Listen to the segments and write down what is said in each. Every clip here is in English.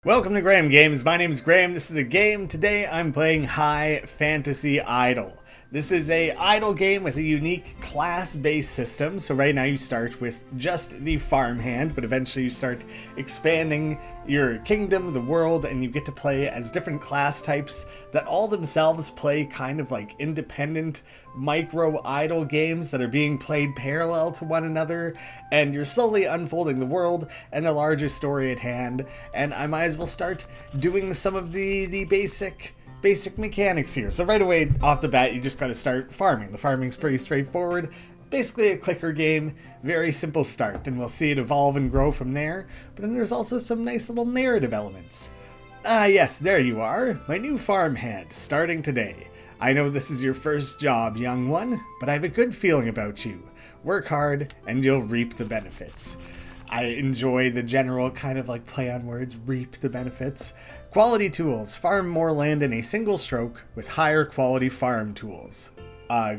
Welcome to Graeme Games. My name is Graeme. This is a game. Today I'm playing High Fantasy Idol. This is a idle game with a unique class-based system. So right now you start with just the farmhand, but eventually you start expanding your kingdom, the world, and you get to play as different class types that all themselves play kind of like independent micro idle games that are being played parallel to one another, and you're slowly unfolding the world and the larger story at hand. And I might as well start doing some of the basic mechanics here. So right away off the bat, you just got to start farming. The farming's pretty straightforward. Basically a clicker game, very simple start, and we'll see it evolve and grow from there. But then there's also some nice little narrative elements. Yes, there you are, my new farmhand, starting today. I know this is your first job, young one, but I have a good feeling about you. Work hard, and you'll reap the benefits. I enjoy the general kind of like play on words, reap the benefits. Quality tools, farm more land in a single stroke with higher quality farm tools.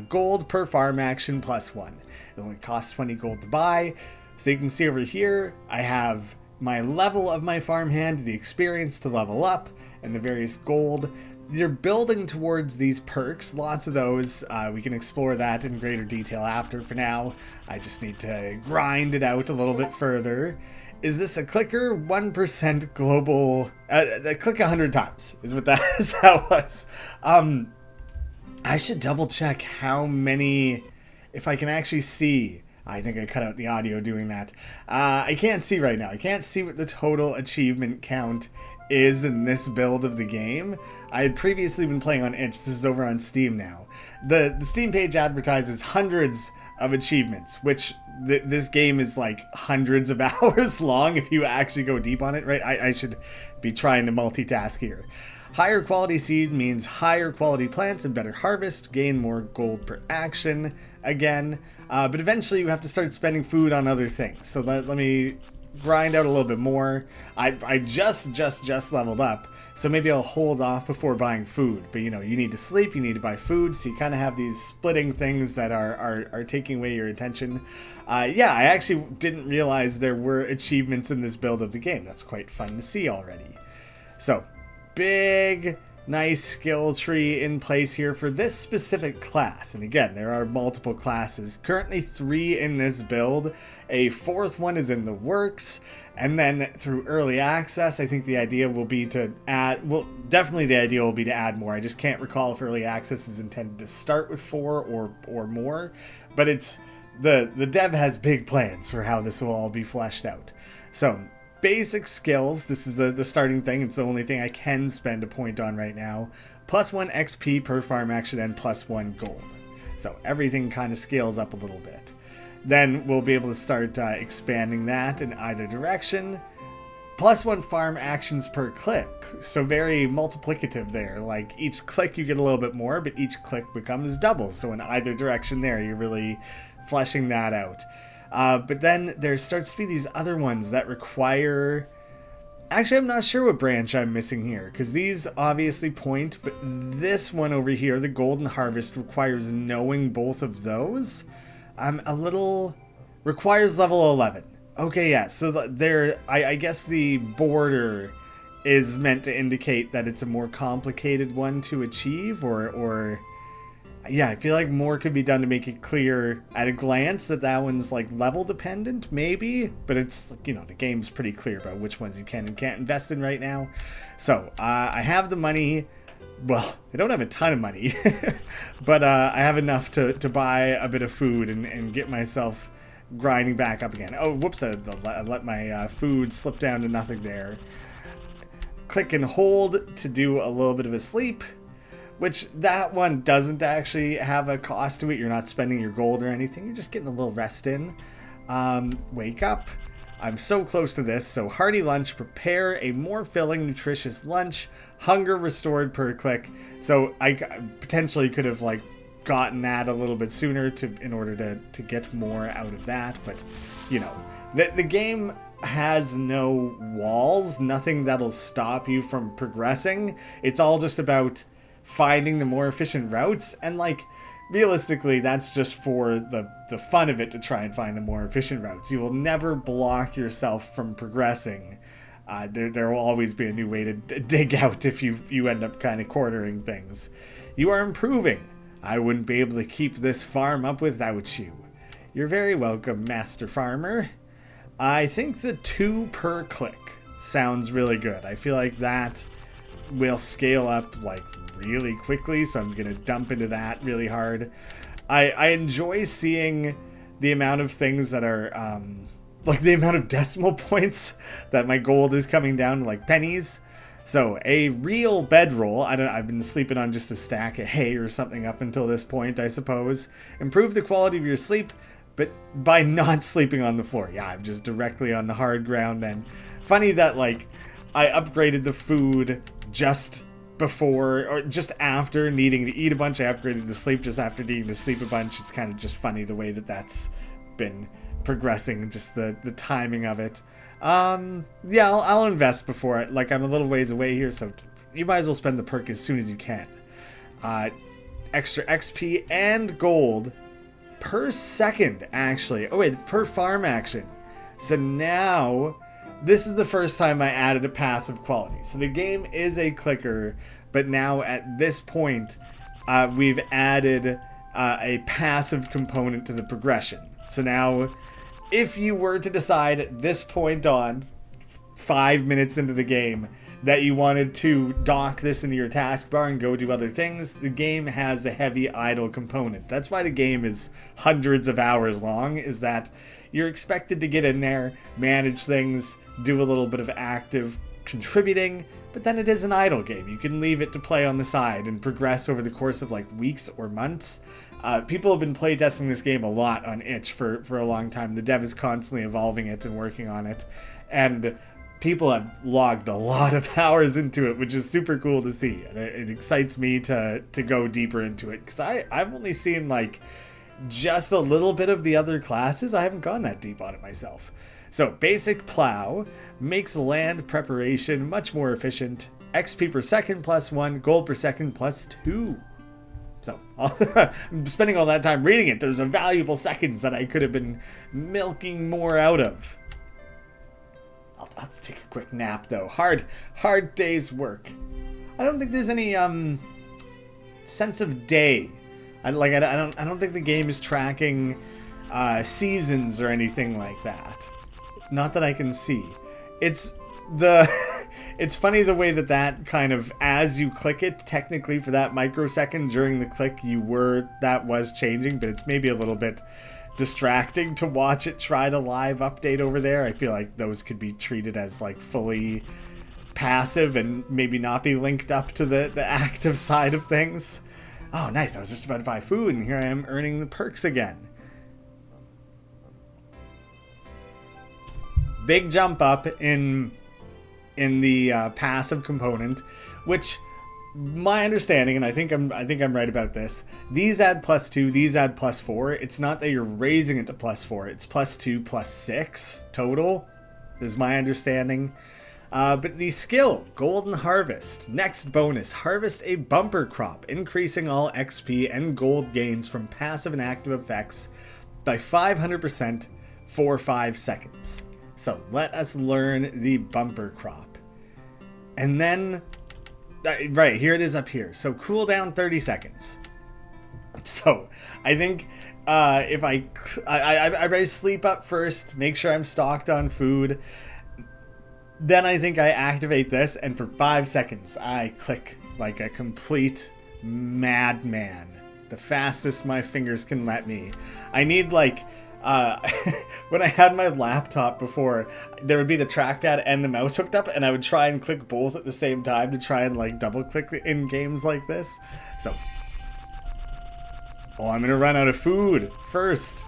Gold per farm action +1. It only costs 20 gold to buy. So you can see over here, I have my level of my farmhand, the experience to level up, and the various gold. You're building towards these perks, lots of those. We can explore that in greater detail after. For now, I just need to grind it out a little bit further. Is this a clicker? 1% global... click 100 times is what that is. That was. I should double check how many... If I can actually see... I think I cut out the audio doing that. I can't see right now. I can't see what the total achievement count is in this build of the game. I had previously been playing on itch. This is over on Steam now. The Steam page advertises hundreds of achievements, which this game is like hundreds of hours long if you actually go deep on it, right? I should be trying to multitask here. Higher quality seed means higher quality plants and better harvest, gain more gold per action again, but eventually you have to start spending food on other things. So let me grind out a little bit more. I just leveled up, so maybe I'll hold off before buying food. But you know, you need to sleep, you need to buy food, so you kind of have these splitting things that are taking away your attention. Yeah, I actually didn't realize there were achievements in this build of the game. That's quite fun to see already. So, big, nice skill tree in place here for this specific class. And again, there are multiple classes. Currently 3 in this build. A 4th one is in the works. And then through early access, I think the idea will be to add... Well, definitely the idea will be to add more. I just can't recall if early access is intended to start with 4 or more. But it's... The dev has big plans for how this will all be fleshed out. So... basic skills, this is the starting thing. It's the only thing I can spend a point on right now. +1 XP per farm action and +1 gold. So everything kind of scales up a little bit. Then we'll be able to start expanding that in either direction. +1 farm actions per click. So very multiplicative there. Like each click you get a little bit more, but each click becomes double. So in either direction there, you're really fleshing that out. But then there starts to be these other ones that require... Actually, I'm not sure what branch I'm missing here, because these obviously point, but this one over here, the Golden Harvest, requires knowing both of those. A little... requires level 11. Okay, yeah, so there... I guess the border is meant to indicate that it's a more complicated one to achieve, or yeah, I feel like more could be done to make it clear at a glance that one's like level dependent, maybe. But it's, you know, the game's pretty clear about which ones you can and can't invest in right now. So, I have the money. Well, I don't have a ton of money, but I have enough to buy a bit of food and get myself grinding back up again. Oh, whoops, I let my food slip down to nothing there. Click and hold to do a little bit of a sleep. Which, that one doesn't actually have a cost to it. You're not spending your gold or anything. You're just getting a little rest in. Wake up. I'm so close to this. So, hearty lunch. Prepare a more filling, nutritious lunch. Hunger restored per click. So, I potentially could have, like, gotten that a little bit sooner in order to get more out of that. But, you know, the game has no walls. Nothing that'll stop you from progressing. It's all just about finding the more efficient routes, and like realistically that's just for the fun of it to try and find the more efficient routes. You will never block yourself from progressing There will always be a new way to dig out if you end up kind of quartering things. You are improving. I wouldn't be able to keep this farm up without you. You're very welcome, Master Farmer. I think the 2 per click sounds really good. I feel like that will scale up like really quickly, so I'm going to dump into that really hard. I enjoy seeing the amount of things that are, like the amount of decimal points that my gold is coming down to, like pennies. So a real bedroll. I've been sleeping on just a stack of hay or something up until this point, I suppose. Improve the quality of your sleep, but by not sleeping on the floor. Yeah, I'm just directly on the hard ground then. Funny that like I upgraded the food just before or just after needing to eat a bunch. I upgraded the sleep just after needing to sleep a bunch. It's kind of just funny the way that that's been progressing, just the timing of it. Yeah, I'll invest before it. Like, I'm a little ways away here, so you might as well spend the perk as soon as you can. Extra XP and gold per second, actually. Oh wait, per farm action. So now, this is the first time I added a passive quality. So the game is a clicker, but now at this point, we've added a passive component to the progression. So now, if you were to decide at this point on, 5 minutes into the game, that you wanted to dock this into your taskbar and go do other things, the game has a heavy idle component. That's why the game is hundreds of hours long, is that you're expected to get in there, manage things, do a little bit of active contributing, but then it is an idle game. You can leave it to play on the side and progress over the course of like weeks or months. People have been playtesting this game a lot on itch for a long time. The dev is constantly evolving it and working on it. And people have logged a lot of hours into it, which is super cool to see. And it excites me to go deeper into it. Because I've only seen like just a little bit of the other classes. I haven't gone that deep on it myself. So basic plow makes land preparation much more efficient. XP per second +1, gold per second +2. So I'm spending all that time reading it. There's a valuable seconds that I could have been milking more out of. I'll take a quick nap though. Hard day's work. I don't think there's any sense of day. I don't think the game is tracking seasons or anything like that. Not that I can see. It's funny the way that kind of, as you click it, technically for that microsecond during the click, that was changing, but it's maybe a little bit distracting to watch it try to live update over there. I feel like those could be treated as like fully passive and maybe not be linked up to the active side of things. Oh, nice. I was just about to buy food, and here I am earning the perks again. Big jump up in the passive component, which my understanding, and I think I'm right about this, these add +2, these add +4. It's not that you're raising it to +4, it's +2 +6 total, is my understanding. But the skill, Golden Harvest. Next bonus, harvest a bumper crop, increasing all XP and gold gains from passive and active effects by 500% for 5 seconds. So let us learn the bumper crop. And then, right, here it is up here. So cooldown 30 seconds. So I think if I sleep up first, make sure I'm stocked on food. Then I think I activate this, and for 5 seconds, I click like a complete madman. The fastest my fingers can let me. I need like, when I had my laptop before, there would be the trackpad and the mouse hooked up, and I would try and click both at the same time to try and like double click in games like this. So, I'm gonna run out of food first.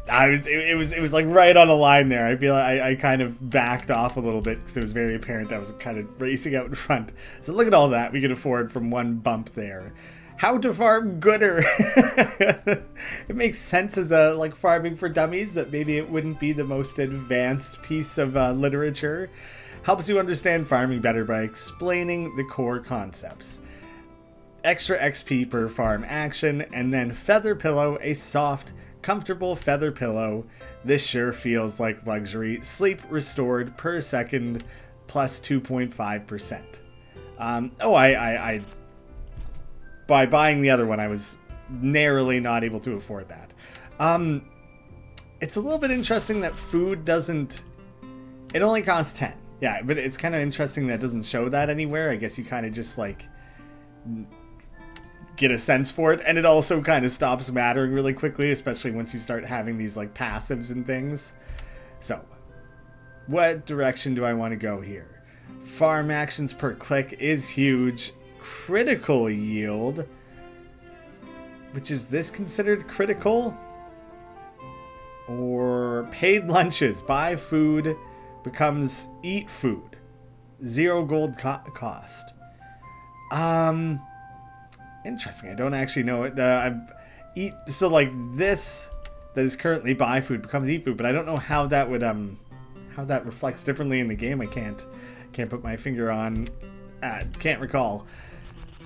It was like right on a line there. I feel like I kind of backed off a little bit because it was very apparent I was kind of racing out in front. So look at all that we could afford from one bump there. How to farm gooder. It makes sense as a like farming for dummies that maybe it wouldn't be the most advanced piece of literature. Helps you understand farming better by explaining the core concepts. Extra XP per farm action, and then feather pillow, a soft, comfortable feather pillow. This sure feels like luxury. Sleep restored per second plus 2.5%. I by buying the other one, I was narrowly not able to afford that. It's a little bit interesting that food doesn't... It only costs 10. Yeah, but it's kind of interesting that it doesn't show that anywhere. I guess you kind of just, like, get a sense for it. And it also kind of stops mattering really quickly, especially once you start having these, like, passives and things. So, what direction do I want to go here? Farm actions per click is huge. Critical yield, which is this considered critical? Or paid lunches, buy food becomes eat food, 0 gold cost. Interesting. I don't actually know it. So like this that is currently buy food becomes eat food, but I don't know how that would how that reflects differently in the game. I can't put my finger on. Can't recall.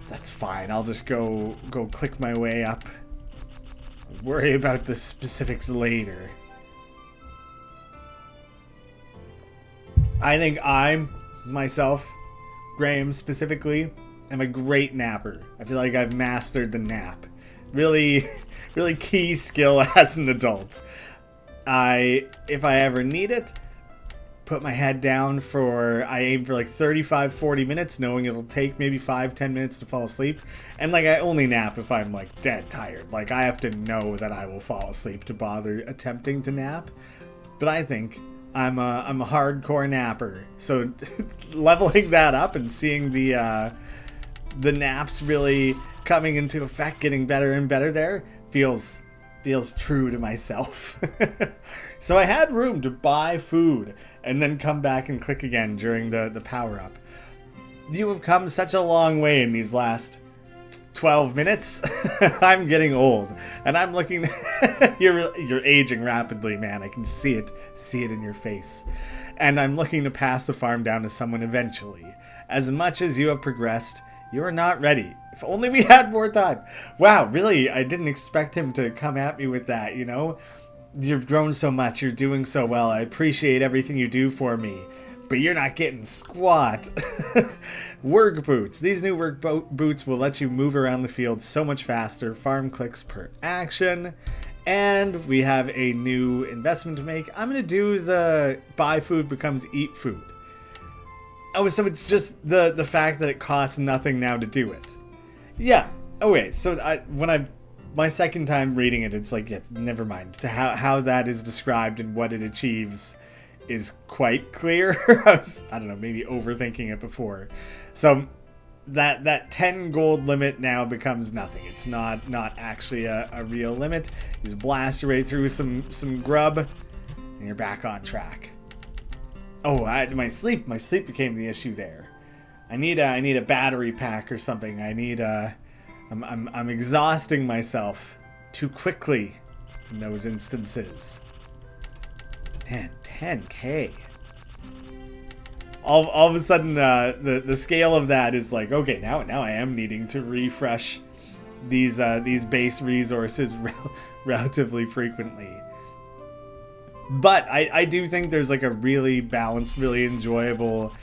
That's fine. I'll just go click my way up. Worry about the specifics later. I think myself, Graeme specifically, am a great napper. I feel like I've mastered the nap. Really, really key skill as an adult. If I ever need it, put my head down I aim for like 35-40 minutes, knowing it'll take maybe 5-10 minutes to fall asleep. And like I only nap if I'm like dead tired. Like I have to know that I will fall asleep to bother attempting to nap. But I think I'm a hardcore napper. So leveling that up and seeing the naps really coming into effect, getting better and better there, feels true to myself. So I had room to buy food and then come back and click again during the power-up. You have come such a long way in these last 12 minutes. I'm getting old, and I'm looking... you're aging rapidly, man. I can see it in your face. And I'm looking to pass the farm down to someone eventually. As much as you have progressed, you are not ready. If only we had more time. Wow, really? I didn't expect him to come at me with that, you know? You've grown so much. You're doing so well. I appreciate everything you do for me. But you're not getting squat. Work boots. These new work boots will let you move around the field so much faster. Farm clicks per action. And we have a new investment to make. I'm going to do the buy food becomes eat food. Oh, so it's just the fact that it costs nothing now to do it. Yeah. Okay, so my second time reading it, it's like, yeah, never mind. How that is described and what it achieves is quite clear. I don't know, maybe overthinking it before. So that 10 gold limit now becomes nothing. It's not actually a real limit. You just blast your way through some grub, and you're back on track. Oh, my sleep became the issue there. I need a battery pack or something. I'm exhausting myself too quickly in those instances. Man, 10K. All of a sudden, the scale of that is like, okay, now I am needing to refresh these base resources relatively frequently. But I do think there's like a really balanced, really enjoyable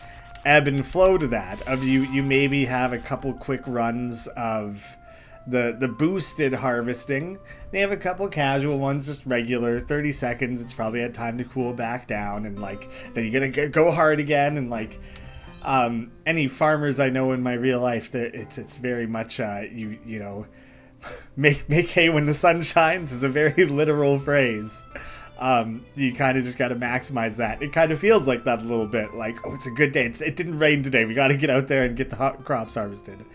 ebb and flow to that. Of you maybe have a couple quick runs of the boosted harvesting. They have a couple casual ones, just regular 30 seconds. It's probably had time to cool back down, and like then you're gonna go hard again. And like any farmers I know in my real life, that it's very much you know make hay when the sun shines is a very literal phrase. You kind of just got to maximize that. It kind of feels like that a little bit, like, oh, it's a good day. It didn't rain today. We got to get out there and get the crops harvested.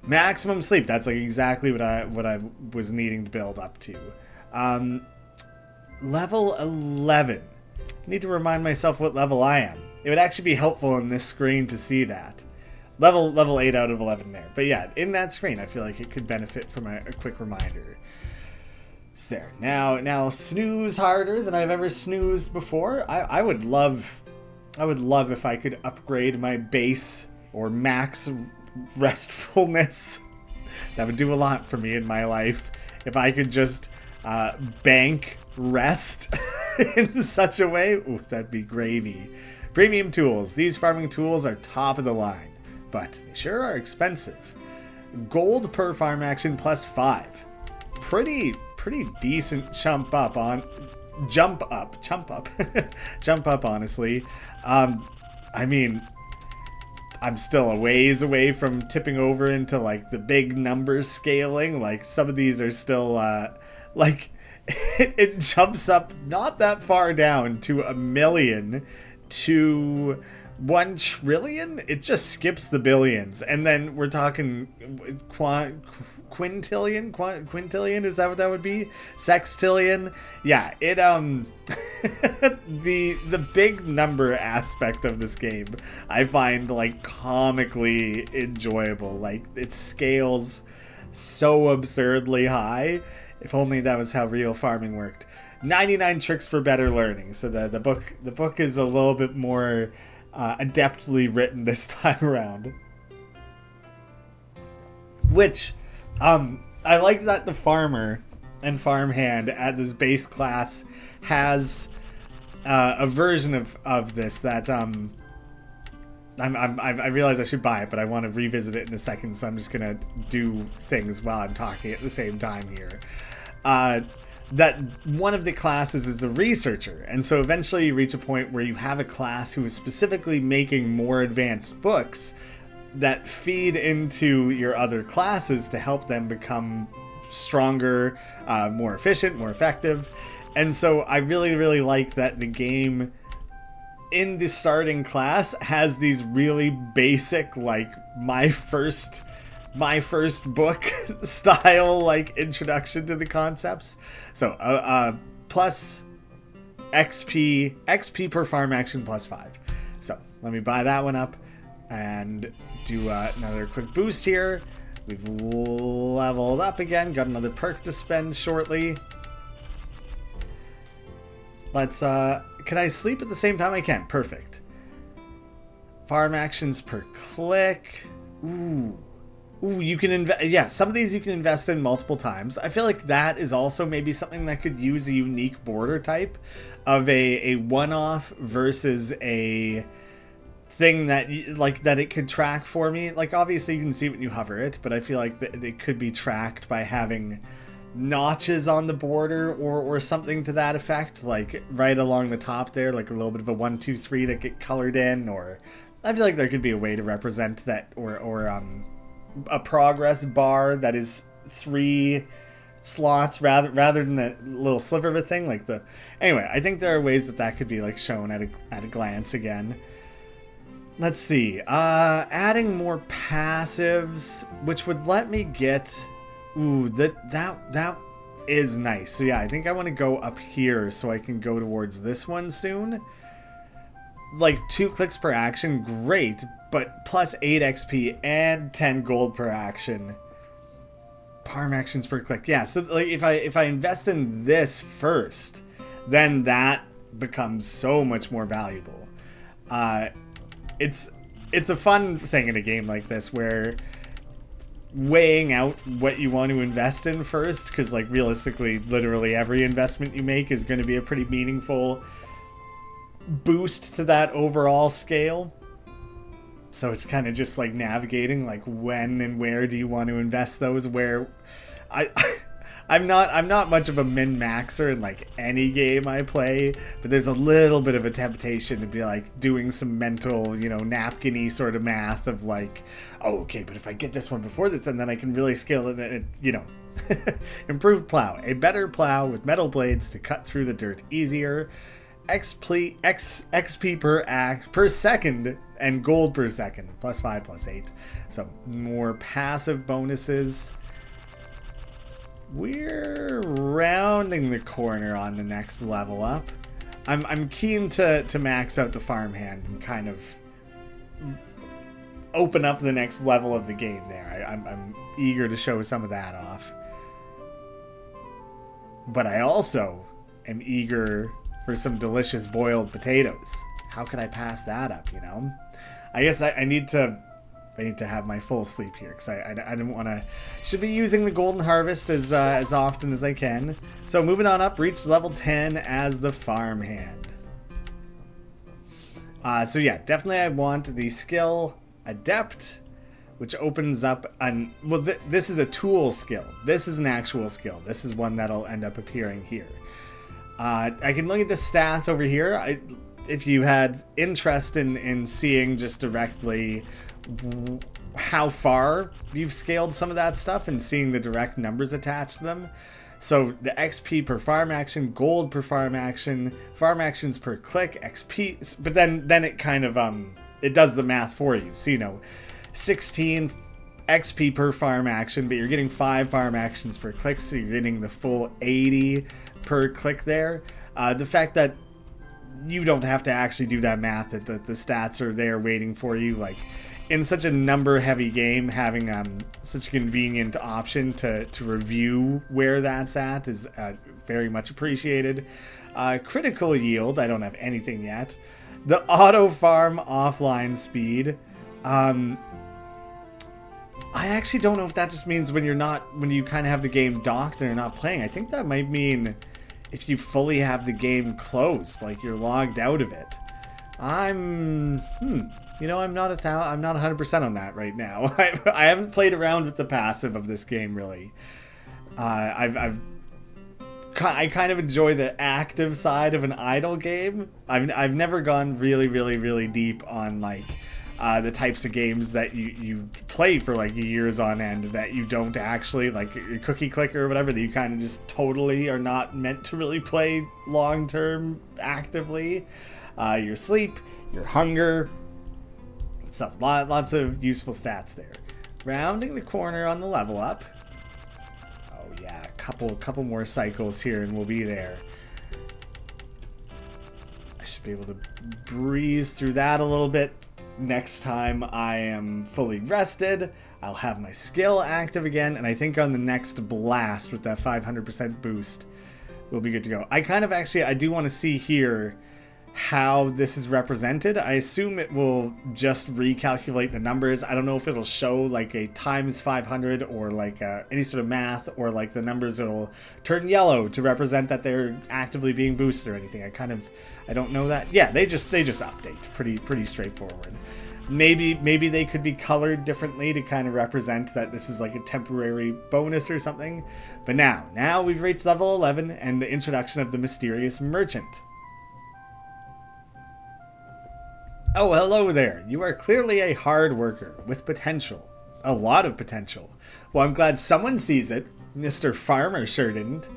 Maximum sleep. That's like exactly what I was needing to build up to. Level 11. I need to remind myself what level I am. It would actually be helpful in this screen to see that. Level 8 out of 11 there. But yeah, in that screen, I feel like it could benefit from a quick reminder. It's there. Now snooze harder than I've ever snoozed before. I would love if I could upgrade my base or max restfulness. That would do a lot for me in my life. If I could just bank rest in such a way. Ooh, that'd be gravy. Premium tools. These farming tools are top of the line, but they sure are expensive. Gold per farm action plus 5. Pretty decent jump up, honestly. I mean, I'm still a ways away from tipping over into like the big numbers scaling. Like some of these are still like it jumps up not that far down to 1 million to 1 trillion. It just skips the billions, and then we're talking quintillion, is that what that would be? Sextillion. Yeah, it the big number aspect of this game I find like comically enjoyable. Like it scales so absurdly high. If only that was how real farming worked. 99 tricks for better learning. So the book is a little bit more adeptly written this time around. Which I like that the farmer and farmhand at this base class has a version of this that I realize I should buy it, but I want to revisit it in a second, so I'm just gonna do things while I'm talking at the same time here. That one of the classes is the researcher, and so eventually you reach a point where you have a class who is specifically making more advanced books that feed into your other classes to help them become stronger, more efficient, more effective. And so I really like that the game in the starting class has these really basic, like my first book style like introduction to the concepts. So plus XP per farm action plus 5. So let me buy that one up and do another quick boost here. We've leveled up again, got another perk to spend shortly. Let's can I sleep at the same time? I can. Perfect. Farm actions per click. Ooh, you can invest. Yeah, some of these you can invest in multiple times. I feel like that is also maybe something that could use a unique border type of a one-off versus a thing that it could track for me. Like obviously you can see when you hover it, but I feel like it could be tracked by having notches on the border or something to that effect, like right along the top there, like a little bit of a 1, 2, 3 that get colored in. Or I feel like there could be a way to represent that, or a progress bar that is 3 slots rather than that little sliver of a thing like the. Anyway, I think there are ways that could be like shown at a glance again. Let's see, adding more passives, which would let me get. Ooh, that is nice. So yeah, I think I want to go up here so I can go towards this one soon. Like 2 clicks per action, great, but plus 8 XP and 10 gold per action. Farm actions per click. Yeah, so like if I invest in this first, then that becomes so much more valuable. It's a fun thing in a game like this where weighing out what you want to invest in first, because like realistically literally every investment you make is going to be a pretty meaningful boost to that overall scale. So it's kind of just like navigating like when and where do you want to invest those. Where I'm not much of a min-maxer in like any game I play, but there's a little bit of a temptation to be like doing some mental, napkin-y sort of math of like, oh, okay, but if I get this one before this, and then I can really scale it and, improved plow. A better plow with metal blades to cut through the dirt easier. XP per second and gold per second. Plus 5, plus 8. So more passive bonuses. We're rounding the corner on the next level up. I'm keen to max out the farmhand and kind of open up the next level of the game there. I'm eager to show some of that off. But I also am eager for some delicious boiled potatoes. How can I pass that up, I guess I need to have my full sleep here, because I didn't want to. Should be using the golden harvest as often as I can. So moving on up, reach level 10 as the farmhand. So yeah, definitely I want the skill Adept, which opens up an... Well, this is a tool skill. This is an actual skill. This is one that'll end up appearing here. I can look at the stats over here. If you had interest in seeing just directly how far you've scaled some of that stuff and seeing the direct numbers attached to them. So the XP per farm action, gold per farm actions per click, XP, but then it kind of it does the math for you. So 16 XP per farm action, but you're getting 5 farm actions per click, so you're getting the full 80 per click there. The fact that you don't have to actually do that math, that the stats are there waiting for you, like in such a number heavy game, having such a convenient option to review where that's at is very much appreciated. Critical yield, I don't have anything yet. The auto farm offline speed, I actually don't know if that just means when you kind of have the game docked and you're not playing. I think that might mean if you fully have the game closed, like you're logged out of it. I'm not 100% on that right now. I haven't played around with the passive of this game really. I kind of enjoy the active side of an idle game. I've never gone really deep on like the types of games that you play for like years on end that you don't actually, like your cookie clicker or whatever, that you kind of just totally are not meant to really play long term actively. Your sleep, your hunger, stuff. Lots of useful stats there. Rounding the corner on the level up. Oh yeah, a couple more cycles here and we'll be there. I should be able to breeze through that a little bit. Next time I am fully rested, I'll have my skill active again, and I think on the next blast with that 500% boost, we'll be good to go. I do want to see here how this is represented. I assume it will just recalculate the numbers. I don't know if it'll show like a times 500 or like any sort of math, or like the numbers will turn yellow to represent that they're actively being boosted or anything. I don't know that. Yeah, they just update. Pretty straightforward. Maybe they could be colored differently to kind of represent that this is like a temporary bonus or something. But now we've reached level 11 and the introduction of the mysterious merchant. Oh, hello there. You are clearly a hard worker with potential. A lot of potential. Well, I'm glad someone sees it. Mr. Farmer sure didn't.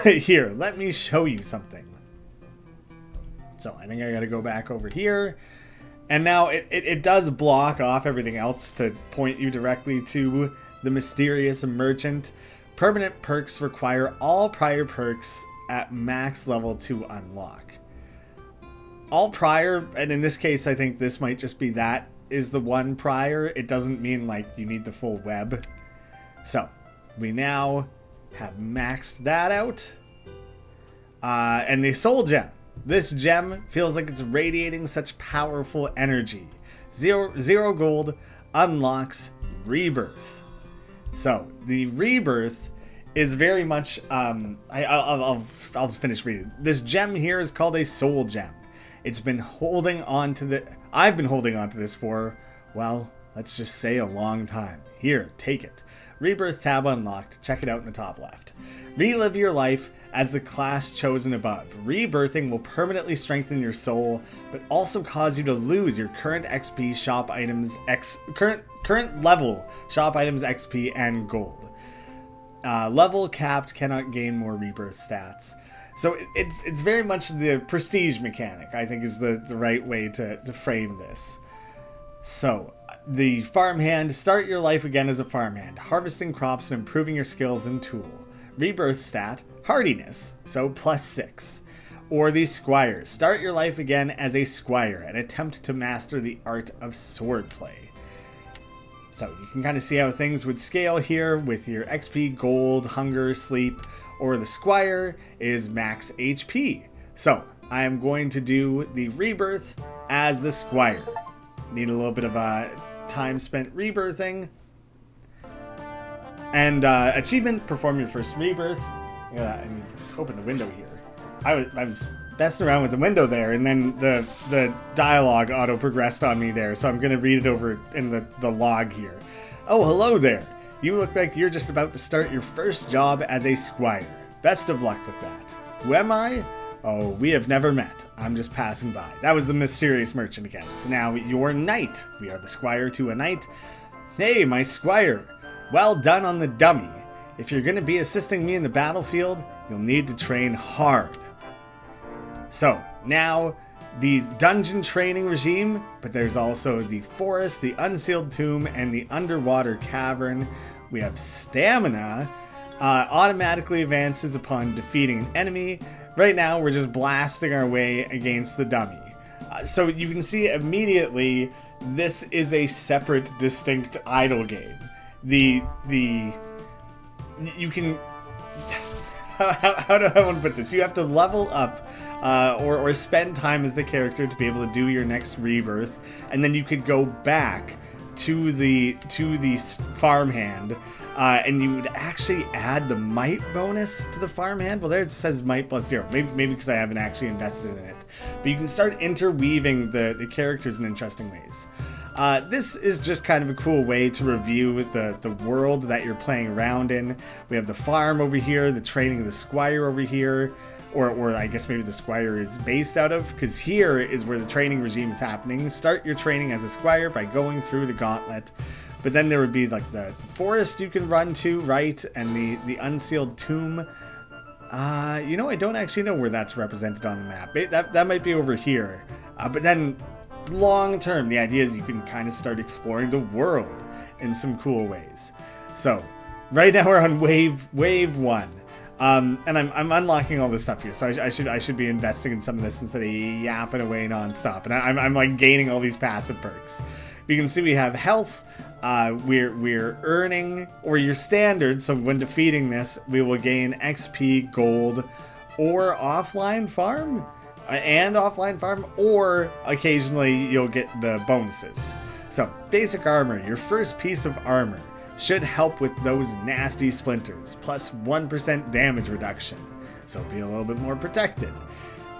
Here, let me show you something. So I think I gotta go back over here. And now it does block off everything else to point you directly to the mysterious merchant. Permanent perks require all prior perks at max level to unlock. All prior, and in this case I think this might just be that is the one prior. It doesn't mean like you need the full web. So we now have maxed that out. And the soul gem. This gem feels like it's radiating such powerful energy. Zero gold unlocks rebirth. So the rebirth is very much I'll finish reading. This gem here is called a soul gem. I've been holding on to this for, well, let's just say a long time. Here, take it. Rebirth tab unlocked. Check it out in the top left. Relive your life as the class chosen above. Rebirthing will permanently strengthen your soul, but also cause you to lose your current XP, shop items, current level shop items, XP, and gold. Level capped, cannot gain more rebirth stats. So it's very much the prestige mechanic, I think, is the right way to frame this. So, the farmhand, start your life again as a farmhand, harvesting crops and improving your skills and tool. Rebirth stat, hardiness, so +6. Or the squire, start your life again as a squire and attempt to master the art of swordplay. So you can kind of see how things would scale here with your XP, gold, hunger, sleep, or the squire is max HP. So I am going to do the rebirth as the squire. Need a little bit of time spent rebirthing. And achievement, perform your first rebirth. Yeah, I mean, open the window here. I was messing around with the window there, and then the dialogue auto-progressed on me there, so I'm going to read it over in the log here. Oh, hello there. You look like you're just about to start your first job as a squire. Best of luck with that. Who am I? Oh, we have never met. I'm just passing by. That was the mysterious merchant again. So now you're knight. We are the squire to a knight. Hey, my squire. Well done on the dummy. If you're going to be assisting me in the battlefield, you'll need to train hard. So, now, the dungeon training regime, but there's also the forest, the unsealed tomb, and the underwater cavern. We have stamina, automatically advances upon defeating an enemy. Right now, we're just blasting our way against the dummy. So you can see immediately, this is a separate, distinct idle game. You can... How do I want to put this? You have to level up or spend time as the character to be able to do your next rebirth, and then you could go back to the farmhand, and you would actually add the might bonus to the farmhand. Well, there it says might plus 0. Maybe because I haven't actually invested in it. But you can start interweaving the characters in interesting ways. This is just kind of a cool way to review the world that you're playing around in. We have the farm over here, the training of the squire over here, or I guess maybe the squire is based out of, because here is where the training regime is happening. Start your training as a squire by going through the gauntlet. But then there would be like the forest you can run to, right? And the unsealed tomb. You know, I don't actually know where that's represented on the map. That might be over here. But then long term, the idea is you can kind of start exploring the world in some cool ways. So right now we're on wave 1. And I'm unlocking all this stuff here, so I should be investing in some of this instead of yapping away nonstop. And I'm like gaining all these passive perks. But you can see we have health. We're earning, or your standard. So when defeating this, we will gain XP, gold, or offline farm, or occasionally you'll get the bonuses. So basic armor, your first piece of armor should help with those nasty splinters, plus 1% damage reduction, so be a little bit more protected.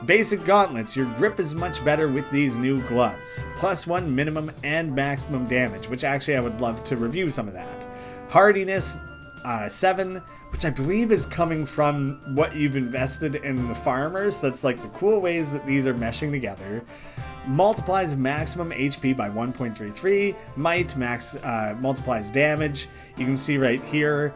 Basic gauntlets, your grip is much better with these new gloves, plus 1 minimum and maximum damage, which actually I would love to review some of that. Hardiness, 7, which I believe is coming from what you've invested in the farmers. That's like the cool ways that these are meshing together. Multiplies maximum HP by 1.33. Might multiplies damage. You can see right here,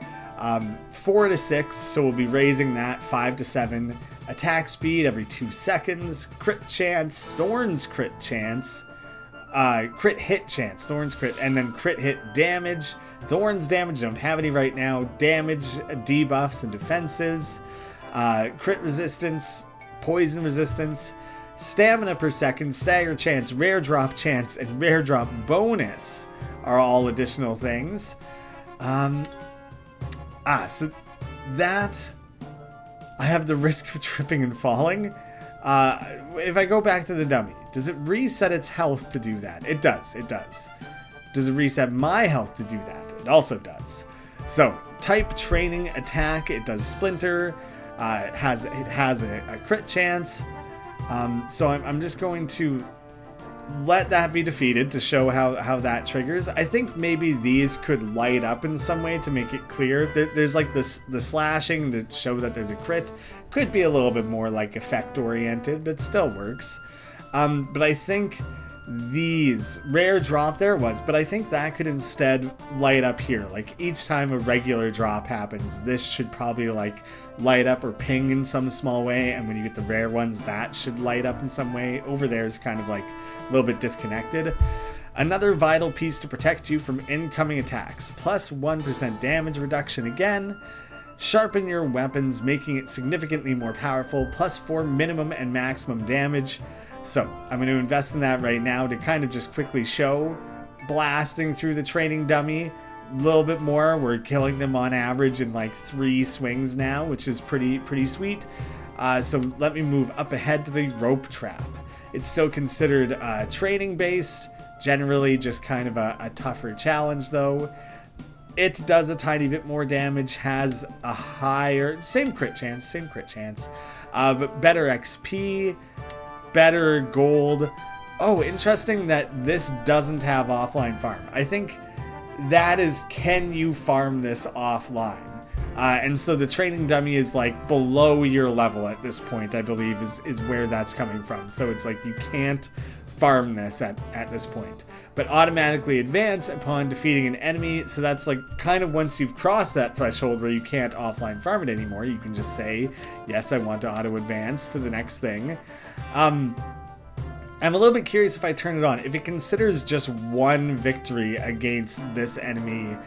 4 to 6, so we'll be raising that 5 to 7. Attack speed every 2 seconds. Crit chance, thorns crit chance. Crit hit chance, thorns crit, and then crit hit damage. Thorns damage, don't have any right now. Damage, debuffs, and defenses. Crit resistance, poison resistance. Stamina per second, stagger chance, rare drop chance, and rare drop bonus are all additional things. So that... I have the risk of tripping and falling. If I go back to the dummy, does it reset its health to do that? It does. Does it reset my health to do that? It also does. So, type training attack, it does splinter. It has a crit chance. So I'm just going to let that be defeated to show how that triggers. I think maybe these could light up in some way to make it clear. There's like the slashing to show that there's a crit. Could be a little bit more like effect oriented, but still works. But I think these rare drop there was, but I think that could instead light up here. Like each time a regular drop happens, this should probably like light up or ping in some small way, and when you get the rare ones, that should light up in some way. Over there is kind of like a little bit disconnected. Another vital piece to protect you from incoming attacks, plus 1% damage reduction again. Sharpen your weapons, making it significantly more powerful, plus 4 minimum and maximum damage. So I'm going to invest in that right now to kind of just quickly show. Blasting through the training dummy a little bit more. We're killing them on average in like 3 swings now, which is pretty sweet. So let me move up ahead to the rope trap. It's still considered training based, generally just kind of a tougher challenge though. it does a tiny bit more damage, has a higher, same crit chance, but better XP, better gold. Oh, interesting that this doesn't have offline farm. I think that is, can you farm this offline? And so the training dummy is like below your level at this point, I believe, is where that's coming from. So it's like you can't farm this at this point, but automatically advance upon defeating an enemy. So that's like kind of once you've crossed that threshold where you can't offline farm it anymore, you can just say, yes, I want to auto advance to the next thing. I'm a little bit curious if I turn it on, if it considers just one victory against this enemy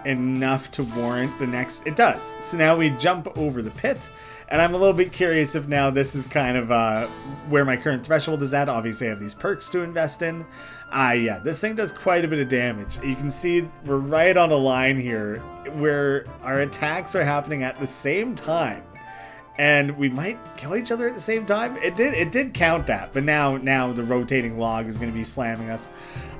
enough to warrant the next. It does. So now we jump over the pit, and I'm a little bit curious if now this is kind of where my current threshold is at. Obviously I have these perks to invest in. Yeah, this thing does quite a bit of damage. You can see we're right on a line here where our attacks are happening at the same time, and we might kill each other at the same time. It did count that, but now the rotating log is going to be slamming us.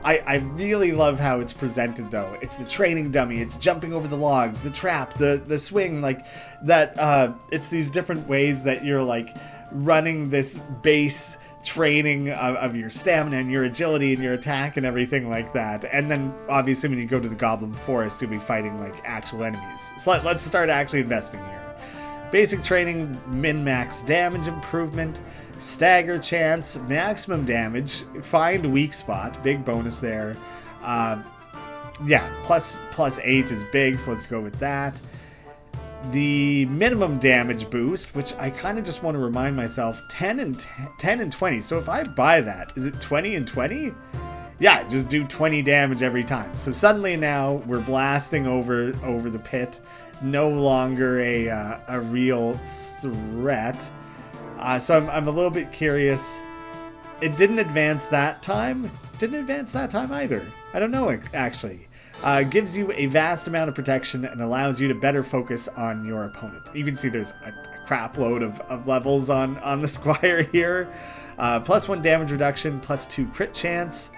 I really love how it's presented, though. It's the training dummy, it's jumping over the logs, the trap, the swing, like that. It's these different ways that you're like running this base training of your stamina and your agility and your attack and everything like that. And then obviously when you go to the Goblin Forest, you'll be fighting like actual enemies. So let's start actually investing here. Basic training, min-max damage improvement, stagger chance, maximum damage, find weak spot, big bonus there. Yeah, plus 8 is big, so let's go with that. The minimum damage boost, which I kind of just want to remind myself, 10 and 20. So if I buy that, is it 20 and 20? Yeah, just do 20 damage every time. So suddenly now we're blasting over the pit. No longer a real threat. So I'm a little bit curious. It didn't advance that time. Didn't advance that time either. I don't know, actually. Gives you a vast amount of protection and allows you to better focus on your opponent. You can see there's a crap load of levels on the Squire here. Plus 1 damage reduction, plus 2 crit chance.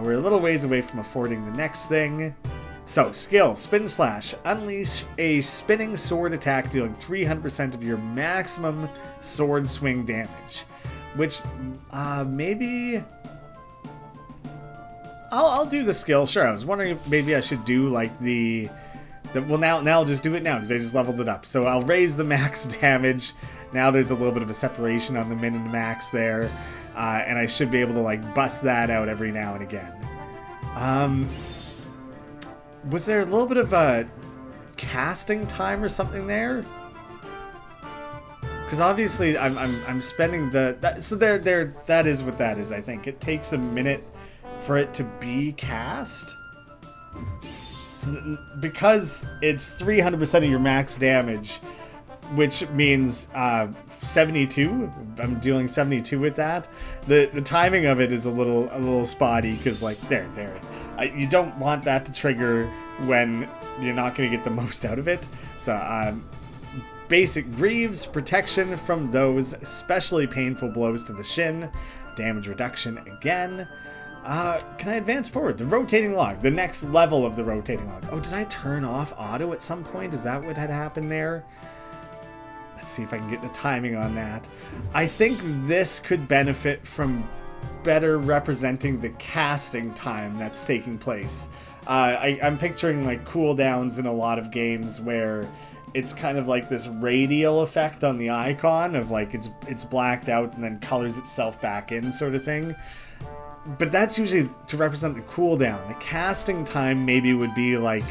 We're a little ways away from affording the next thing. So, skill, spin slash, unleash a spinning sword attack dealing 300% of your maximum sword swing damage. Which, maybe... I'll do the skill, sure. I was wondering if maybe I should do like the well, now I'll just do it now because I just leveled it up. So I'll raise the max damage. Now there's a little bit of a separation on the min and max there. And I should be able to like bust that out every now and again. Was there a little bit of a casting time or something there? Because obviously I'm spending that is what that is. I think it takes a minute for it to be cast. So because it's 300% of your max damage, which means 72. I'm dealing 72 with that. The timing of it is a little spotty because like you don't want that to trigger when you're not going to get the most out of it. So basic greaves, protection from those especially painful blows to the shin, damage reduction again. Can I advance forward? The rotating log, the next level of the rotating log. Oh, did I turn off auto at some point? Is that what had happened there? Let's see if I can get the timing on that. I think this could benefit from better representing the casting time that's taking place. I'm picturing like cooldowns in a lot of games where it's kind of like this radial effect on the icon of like it's blacked out and then colors itself back in sort of thing. But that's usually to represent the cooldown. The casting time maybe would be like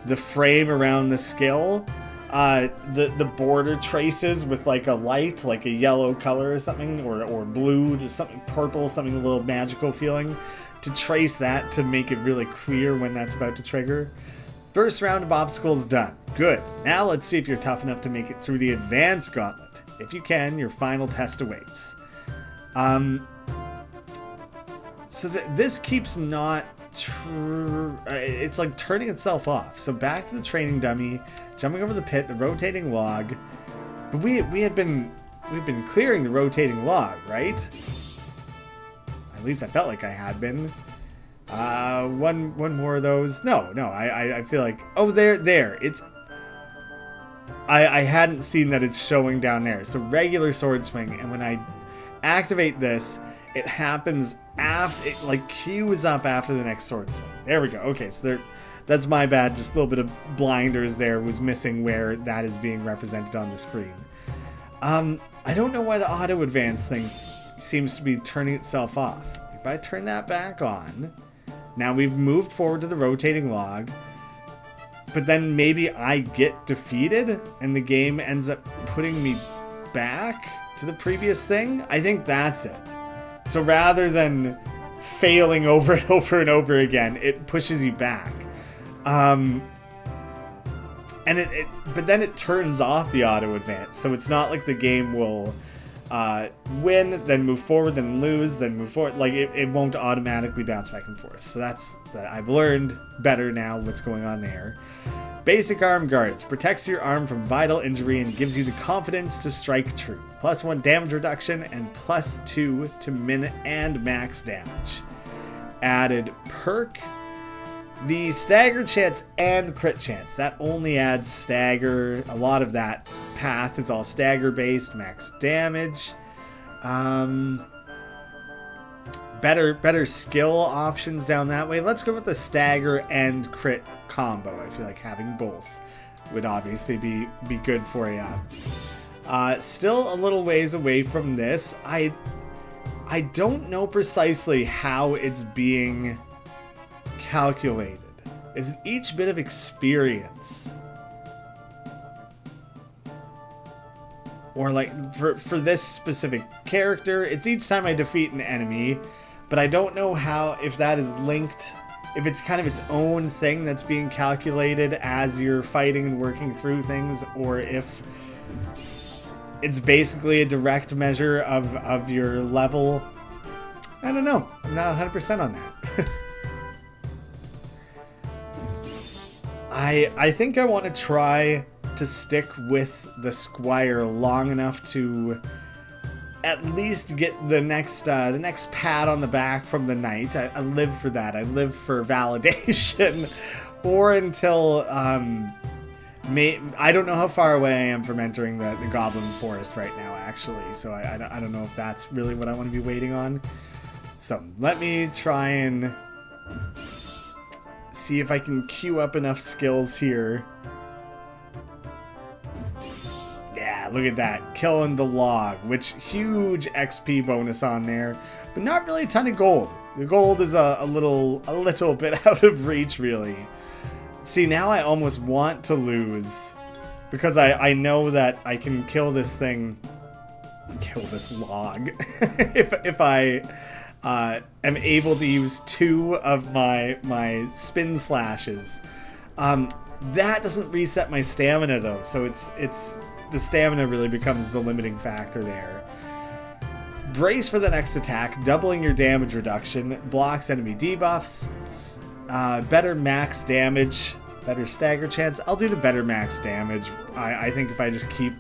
the frame around the skill. The border traces with like a light, like a yellow color or something, or blue, or something purple, something a little magical feeling, to trace that to make it really clear when that's about to trigger. First round of obstacles done. Good. Now let's see if you're tough enough to make it through the advanced gauntlet. If you can, your final test awaits. So this keeps not it's like turning itself off. So back to the training dummy, jumping over the pit, the rotating log. But we've been clearing the rotating log, right? At least I felt like I had been. One more of those. No, I feel like, oh, there. It's, I hadn't seen that it's showing down there. So regular sword swing, and when I activate this, it happens after, it like queues up after the next sword swing. There we go. Okay, so there, that's my bad. Just a little bit of blinders there was missing where that is being represented on the screen. I don't know why the auto advance thing seems to be turning itself off. If I turn that back on, now we've moved forward to the rotating log, but then maybe I get defeated and the game ends up putting me back to the previous thing. I think that's it. So rather than failing over and over and over again, it pushes you back. And but then it turns off the auto advance, so it's not like the game will win, then move forward, then lose, then move forward. Like it won't automatically bounce back and forth. So that's that. I've learned better now what's going on there. Basic arm guards protects your arm from vital injury and gives you the confidence to strike true. +1 damage reduction and +2 to min and max damage. Added perk. The stagger chance and crit chance, that only adds stagger. A lot of that path is all stagger based, max damage. Better skill options down that way. Let's go with the stagger and crit combo. I feel like having both would obviously be good for you. Still a little ways away from this. I don't know precisely how it's being calculated. Is it each bit of experience? Or like for this specific character, it's each time I defeat an enemy, but I don't know how, if that is linked, if it's kind of its own thing that's being calculated as you're fighting and working through things, or if it's basically a direct measure of your level. I don't know. I'm not 100% on that. I think I want to try to stick with the Squire long enough to at least get the next pat on the back from the knight. I live for that. I live for validation, or until I don't know how far away I am from entering the Goblin Forest right now, actually. So I don't know if that's really what I want to be waiting on. So let me try and see if I can queue up enough skills here. Yeah, look at that. Killing the log, which huge XP bonus on there, but not really a ton of gold. The gold is a little bit out of reach, really. See, now I almost want to lose, because I know that I can kill this thing, kill this log, if I am able to use 2 of my spin slashes. That doesn't reset my stamina though, so it's the stamina really becomes the limiting factor there. Brace for the next attack, doubling your damage reduction, blocks enemy debuffs, better max damage, better stagger chance. I'll do the better max damage. I think if I just keep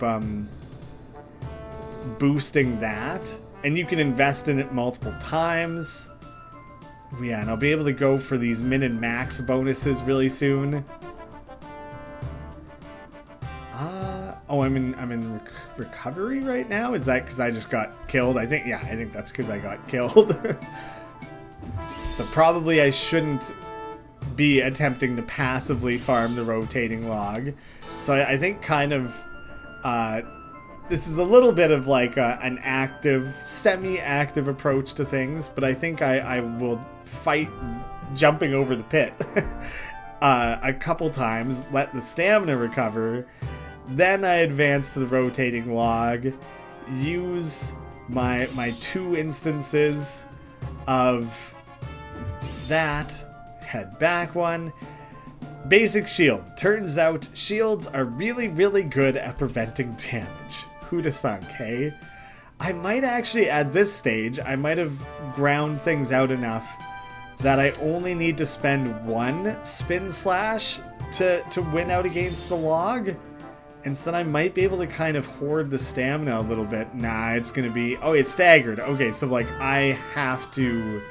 boosting that, and you can invest in it multiple times. Yeah, and I'll be able to go for these min and max bonuses really soon. Oh, I'm in recovery right now? Is that because I just got killed? I think that's because I got killed. So probably I shouldn't be attempting to passively farm the rotating log. So I think kind of this is a little bit of like an active, semi-active approach to things, but I think I will fight jumping over the pit a couple times, let the stamina recover, then I advance to the rotating log, use my 2 instances of that, head back 1. Basic shield. Turns out shields are really, really good at preventing damage. Who'da thunk, hey? I might actually, at this stage, I might have ground things out enough that I only need to spend 1 spin slash to win out against the log. And so then I might be able to kind of hoard the stamina a little bit. Nah, it's gonna be, oh, it's staggered. Okay, so like I have to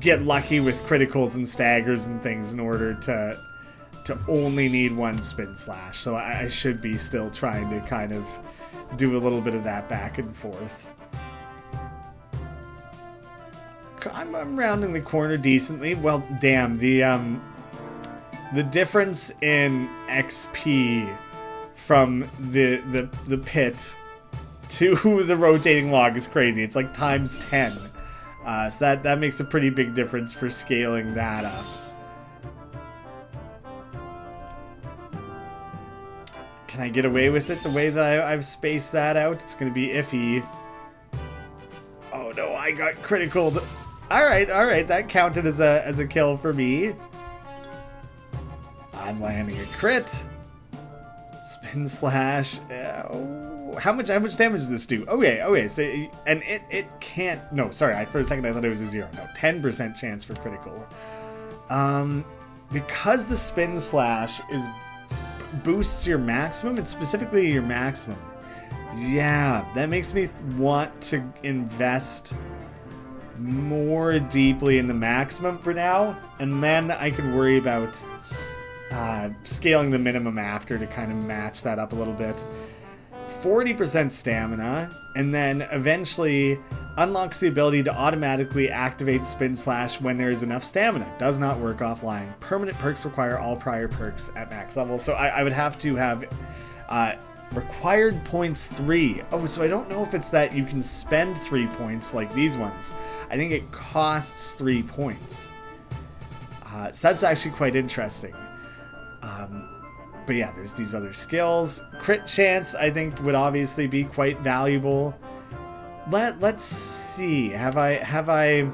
get lucky with criticals and staggers and things in order to only need one spin slash. So I should be still trying to kind of do a little bit of that back and forth. I'm rounding the corner decently. Well, damn, the difference in XP from the pit to the rotating log is crazy. It's like times 10. So that makes a pretty big difference for scaling that up. Can I get away with it the way that I've spaced that out? It's going to be iffy. Oh no, I got critical. Alright, that counted as a kill for me. I'm landing a crit. Spin slash. How much damage does this do? Okay. So and it can't. No, sorry. For a second I thought it was a 0. No, 10% chance for critical. Because the spin slash boosts your maximum. It's specifically your maximum. Yeah, that makes me want to invest more deeply in the maximum for now, and then I can worry about scaling the minimum after to kind of match that up a little bit. 40% stamina, and then eventually unlocks the ability to automatically activate spin slash when there is enough stamina. Does not work offline. Permanent perks require all prior perks at max level. So I would have to have required points 3. Oh, so I don't know if it's that you can spend 3 points like these ones. I think it costs 3 points. So that's actually quite interesting. But yeah, there's these other skills. Crit chance, I think, would obviously be quite valuable. Let's see. Have I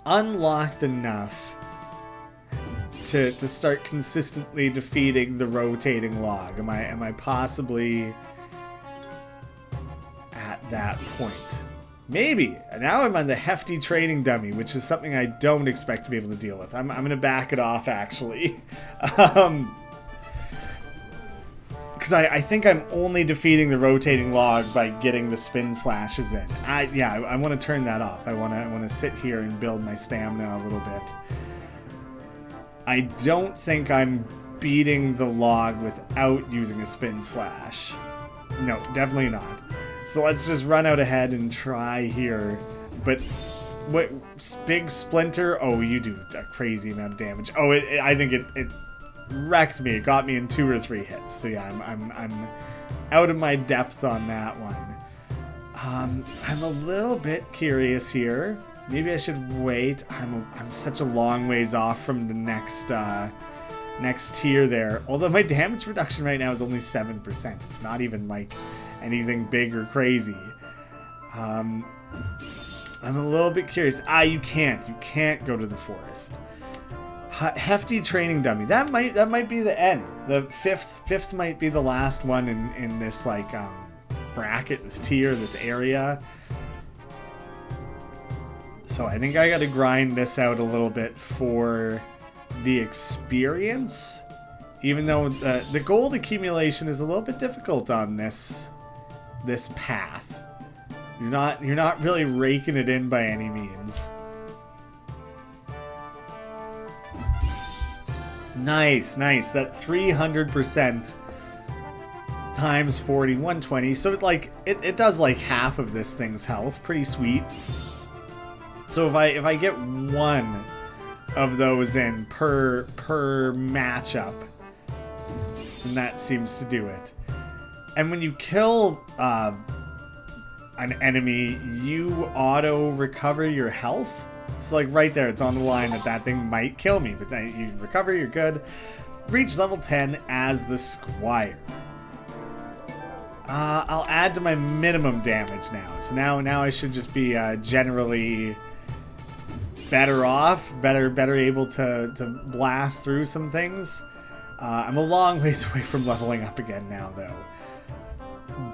unlocked enough to start consistently defeating the rotating log? Am I possibly at that point? Maybe. Now I'm on the hefty training dummy, which is something I don't expect to be able to deal with. I'm going to back it off, actually. Because I think I'm only defeating the rotating log by getting the spin slashes in. I want to turn that off. I want to sit here and build my stamina a little bit. I don't think I'm beating the log without using a spin slash. No, definitely not. So let's just run out ahead and try here. But what big splinter? Oh, you do a crazy amount of damage. Oh, I think it wrecked me. It got me in 2 or 3 hits. So yeah, I'm out of my depth on that one. I'm a little bit curious here. Maybe I should wait. I'm such a long ways off from the next tier there. Although my damage reduction right now is only 7%. It's not even like anything big or crazy. I'm a little bit curious. You can't go to the forest. Hefty training dummy. That might be the end. The fifth might be the last one in this like bracket, this tier, this area. So I think I got to grind this out a little bit for the experience. Even though the gold accumulation is a little bit difficult on this path. You're not really raking it in by any means. Nice. That 300% times 40, 120. So it does like half of this thing's health. Pretty sweet. So if I get one of those in per matchup, then that seems to do it. And when you kill an enemy, you auto recover your health. So like right there, it's on the line that thing might kill me, but then you recover, you're good. Reach level 10 as the Squire. I'll add to my minimum damage now. So now I should just be generally better off, better able to blast through some things. I'm a long ways away from leveling up again now, though.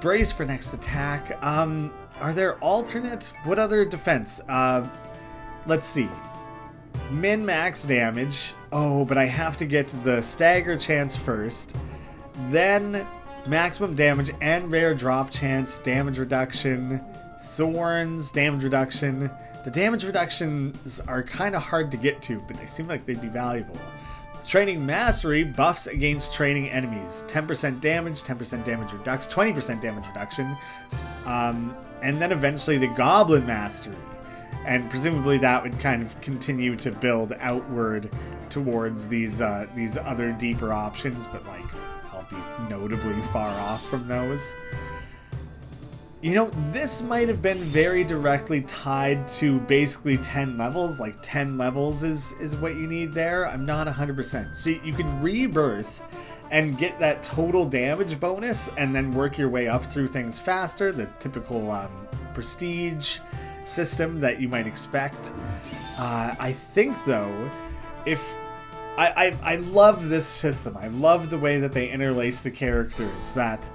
Brace for next attack. Are there alternate? What other defense? Let's see. Min-max damage. Oh, but I have to get to the stagger chance first. Then maximum damage and rare drop chance, damage reduction, thorns, damage reduction, The damage reductions are kind of hard to get to, but they seem like they'd be valuable. Training Mastery buffs against training enemies. 10% damage, 10% damage reduction, 20% damage reduction. And then eventually the Goblin Mastery. And presumably that would kind of continue to build outward towards these other deeper options, but like I'll be notably far off from those. You know, this might have been very directly tied to basically 10 levels. Like 10 levels is what you need there. I'm not 100%. See, you can rebirth and get that total damage bonus and then work your way up through things faster. The typical prestige system that you might expect. I think though, if I love this system. I love the way that they interlace the characters, that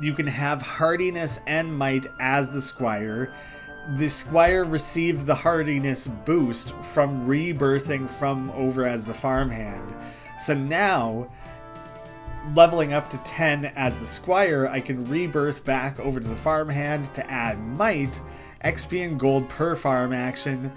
you can have hardiness and might as the squire. The squire received the hardiness boost from rebirthing from over as the farmhand. So now, leveling up to 10 as the squire, I can rebirth back over to the farmhand to add might, XP and gold per farm action,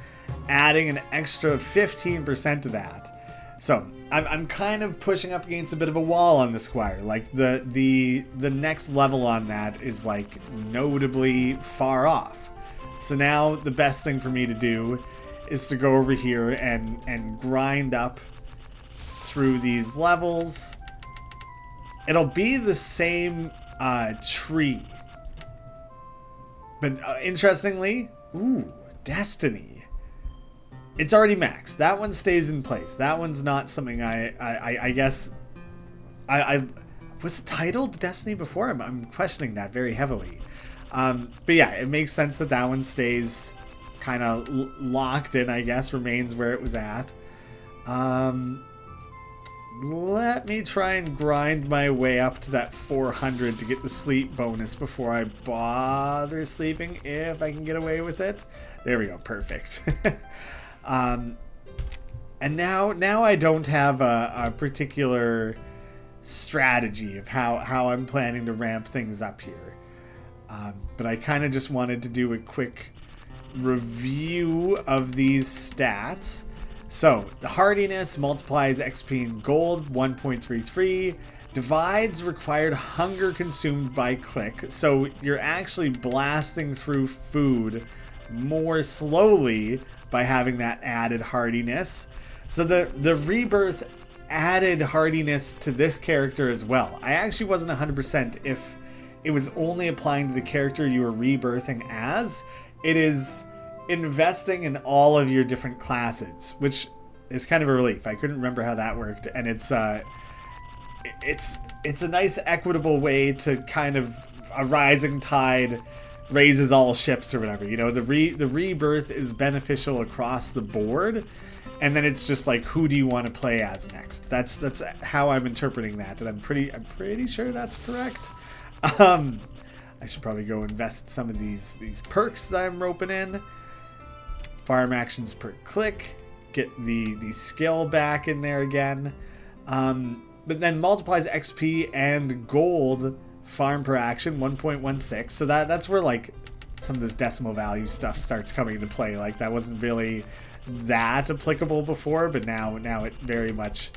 adding an extra 15% to that. So I'm kind of pushing up against a bit of a wall on the squire. Like the next level on that is like notably far off. So now the best thing for me to do is to go over here and grind up through these levels. It'll be the same tree. But interestingly, ooh, Destiny. It's already maxed. That one stays in place. That one's not something I guess I was it titled Destiny before? I'm questioning that very heavily. But yeah, it makes sense that that one stays kind of locked in, I guess, remains where it was at. Let me try and grind my way up to that 400 to get the sleep bonus before I bother sleeping, if I can get away with it. There we go, perfect. And now I don't have a particular strategy of how I'm planning to ramp things up here. But I kind of just wanted to do a quick review of these stats. So, the hardiness multiplies XP and gold 1.33, divides required hunger consumed by click, so you're actually blasting through food more slowly by having that added hardiness. So the rebirth added hardiness to this character as well. I actually wasn't 100% if it was only applying to the character you were rebirthing as. It is investing in all of your different classes, which is kind of a relief. I couldn't remember how that worked, and it's a nice equitable way to kind of a rising tide raises all ships or whatever. You know, the rebirth is beneficial across the board, and then it's just like, who do you want to play as next? That's how I'm interpreting that, and I'm pretty sure that's correct. I should probably go invest some of these perks that I'm roping in. Farm actions per click, get the skill back in there again, but then multiplies XP and gold farm per action 1.16. So that's where like some of this decimal value stuff starts coming into play. Like that wasn't really that applicable before, but now it very much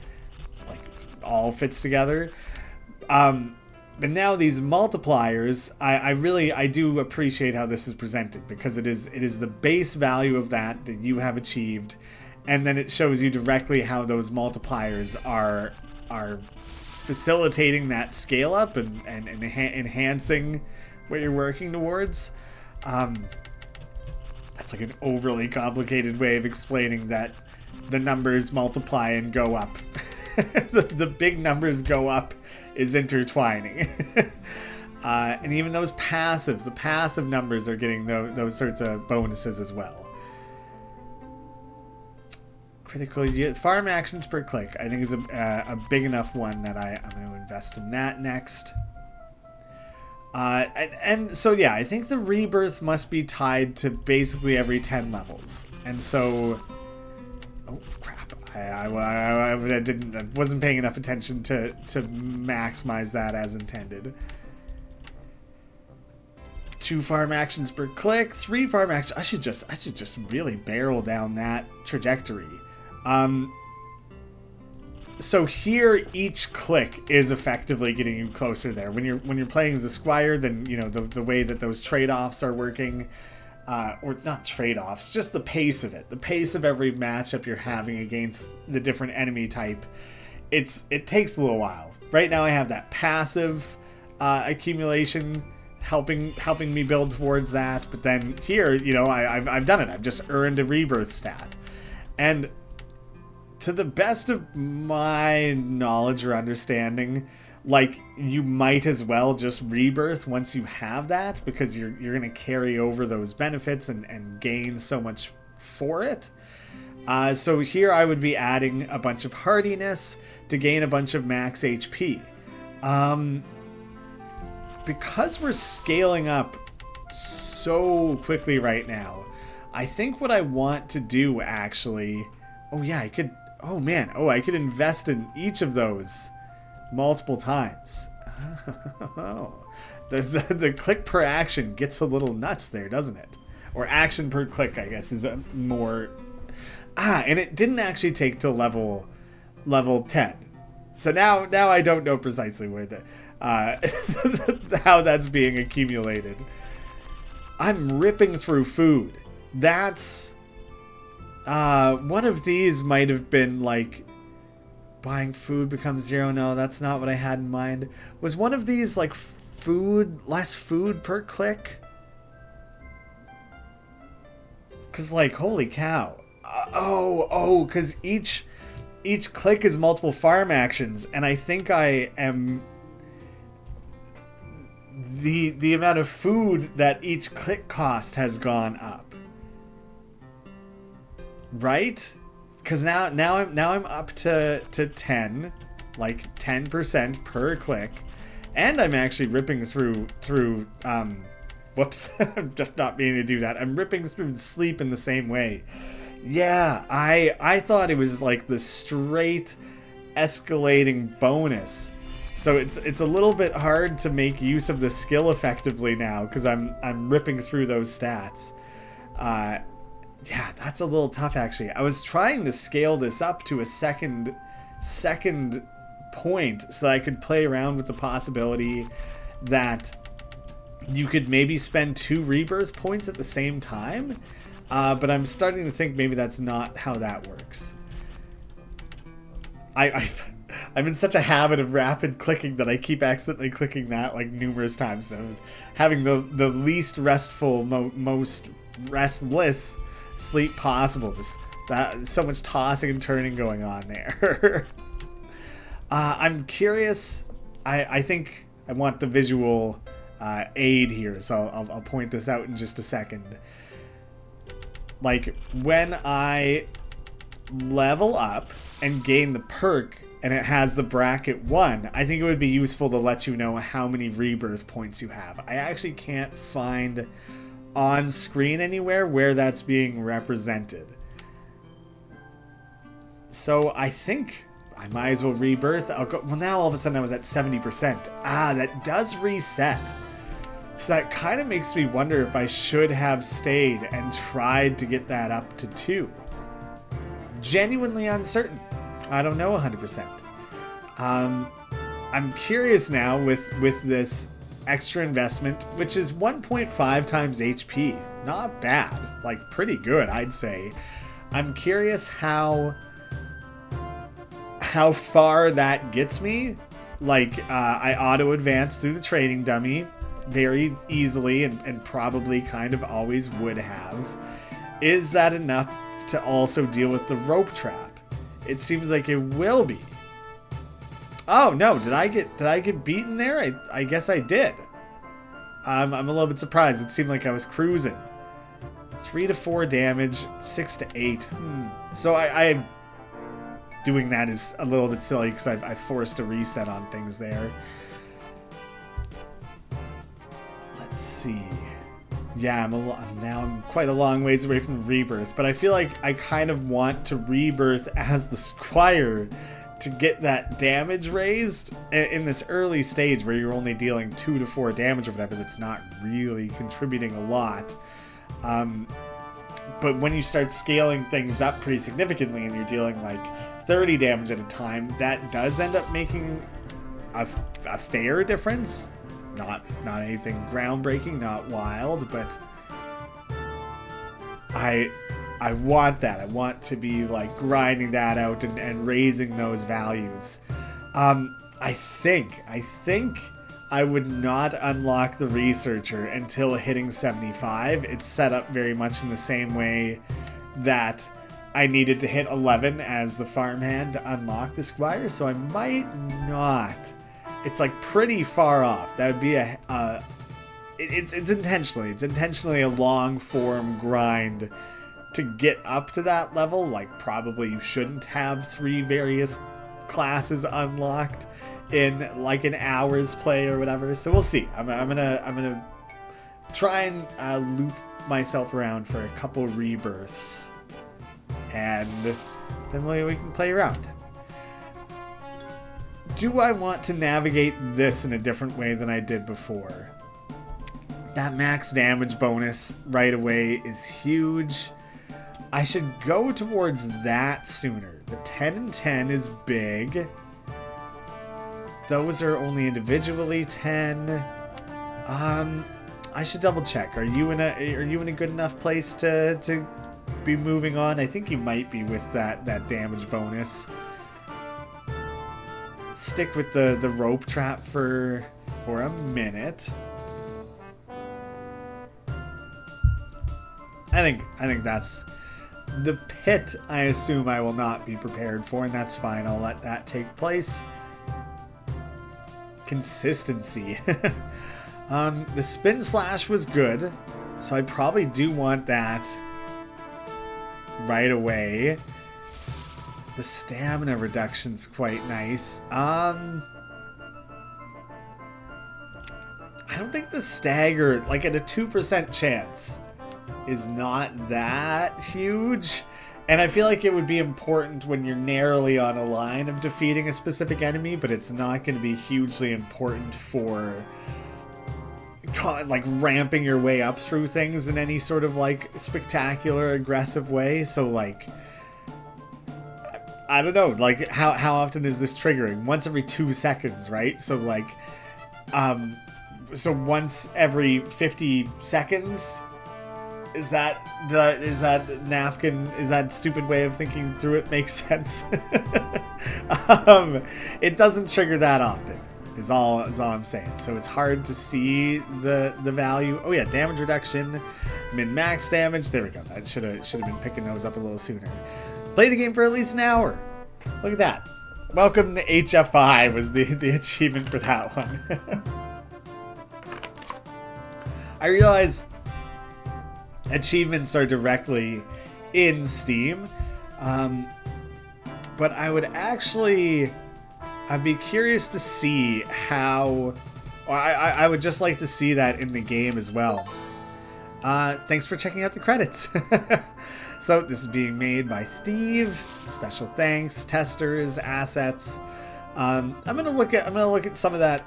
like all fits together. But now these multipliers, I do appreciate how this is presented, because it is the base value of that you have achieved, and then it shows you directly how those multipliers are facilitating that scale up and enhancing what you're working towards. That's like an overly complicated way of explaining that the numbers multiply and go up. the big numbers go up is intertwining. And even those passives, the passive numbers are getting those sorts of bonuses as well. Critical farm actions per click, I think, is a big enough one that I'm going to invest in that next. And so yeah, I think the rebirth must be tied to basically every 10 levels. And so, oh crap, I wasn't paying enough attention to maximize that as intended. 2 farm actions per click, 3 farm actions. I should just really barrel down that trajectory. So here, each click is effectively getting you closer there. When you're playing as a squire, then you know the way that those trade-offs are working, or not trade-offs, just the pace of it, the pace of every matchup you're having against the different enemy type. It takes a little while. Right now, I have that passive accumulation helping me build towards that. But then here, you know, I've done it. I've just earned a rebirth stat, and to the best of my knowledge or understanding, like, you might as well just rebirth once you have that, because you're going to carry over those benefits and gain so much for it. So here I would be adding a bunch of hardiness to gain a bunch of max HP. Because we're scaling up so quickly right now, I think what I want to do actually... Oh yeah, I could... Oh man, I could invest in each of those multiple times. Oh, the click per action gets a little nuts there, doesn't it? Or action per click, I guess, is a more... and it didn't actually take to level 10. So now I don't know precisely where the how that's being accumulated. I'm ripping through food. That's... one of these might have been like buying food becomes 0. No, that's not what I had in mind. Was one of these like less food per click? Cause like, holy cow. Cause each click is multiple farm actions, and I think I am the amount of food that each click cost has gone up. Right? Because now I'm up to 10, like 10% per click, and I'm actually ripping through whoops, I'm just not meaning to do that. I'm ripping through sleep in the same way. Yeah, I thought it was like the straight escalating bonus. So it's a little bit hard to make use of the skill effectively now, because I'm ripping through those stats. Yeah, that's a little tough, actually. I was trying to scale this up to a second point so that I could play around with the possibility that you could maybe spend 2 rebirth points at the same time. But I'm starting to think maybe that's not how that works. I'm in such a habit of rapid clicking that I keep accidentally clicking that like numerous times. So I was having the least restful, most restless sleep possible. Just so much tossing and turning going on there. I'm curious. I think I want the visual aid here, so I'll point this out in just a second. Like, when I level up and gain the perk and it has the bracket 1, I think it would be useful to let you know how many rebirth points you have. I actually can't find on screen anywhere where that's being represented. So I think I might as well rebirth. I'll go. Well, now all of a sudden I was at 70%. That does reset. So that kind of makes me wonder if I should have stayed and tried to get that up to 2. Genuinely uncertain. I don't know 100%. I'm curious now with this extra investment, which is 1.5 times HP. Not bad. Like, pretty good, I'd say. I'm curious how far that gets me. Like, I auto-advance through the trading dummy very easily and probably kind of always would have. Is that enough to also deal with the rope trap? It seems like it will be. Oh no, did I get beaten there? I guess I did. I'm a little bit surprised. It seemed like I was cruising. 3 to 4 damage, 6 to 8. So I doing that is a little bit silly because I forced a reset on things there. Let's see. Yeah, I'm quite a long ways away from rebirth, but I feel like I kind of want to rebirth as the squire to get that damage raised in this early stage where you're only dealing 2 to 4 damage or whatever, that's not really contributing a lot. But when you start scaling things up pretty significantly and you're dealing like 30 damage at a time, that does end up making a fair difference. Not anything groundbreaking, not wild, but I want that. I want to be like grinding that out and raising those values. I think I would not unlock the researcher until hitting 75. It's set up very much in the same way that I needed to hit 11 as the farmhand to unlock the squire, so I might not. It's like pretty far off. That would be it's intentionally a long form grind to get up to that level. Like, probably you shouldn't have 3 various classes unlocked in like an hour's play or whatever. So we'll see. I'm gonna try and loop myself around for a couple rebirths, and then we can play around. Do I want to navigate this in a different way than I did before? That max damage bonus right away is huge. I should go towards that sooner. The 10 and 10 is big. Those are only individually 10. I should double check. Are you in a good enough place to be moving on? I think you might be with that damage bonus. Stick with the rope trap for a minute. I think that's the pit. I assume I will not be prepared for, and that's fine. I'll let that take place. Consistency. The spin slash was good, so I probably do want that right away. The stamina reduction's quite nice. I don't think the stagger, like at a 2% chance, is not that huge. And I feel like it would be important when you're narrowly on a line of defeating a specific enemy, but it's not going to be hugely important for like ramping your way up through things in any sort of like spectacular, aggressive way. So like, I don't know, like how often is this triggering? Once every 2 seconds, right? So like, so once every 50 seconds. Is that napkin? Is that stupid way of thinking through it makes sense? It doesn't trigger that often. Is all I'm saying. So it's hard to see the value. Oh yeah, damage reduction, min-max damage. There we go. I should have been picking those up a little sooner. Play the game for at least an hour. Look at that. Welcome to HFI was the achievement for that one. I realize achievements are directly in Steam, but I'd be curious to see how, or I would just like to see that in the game as well. Thanks for checking out the credits. So this is being made by Steve. Special thanks, testers, assets. I'm gonna look at some of that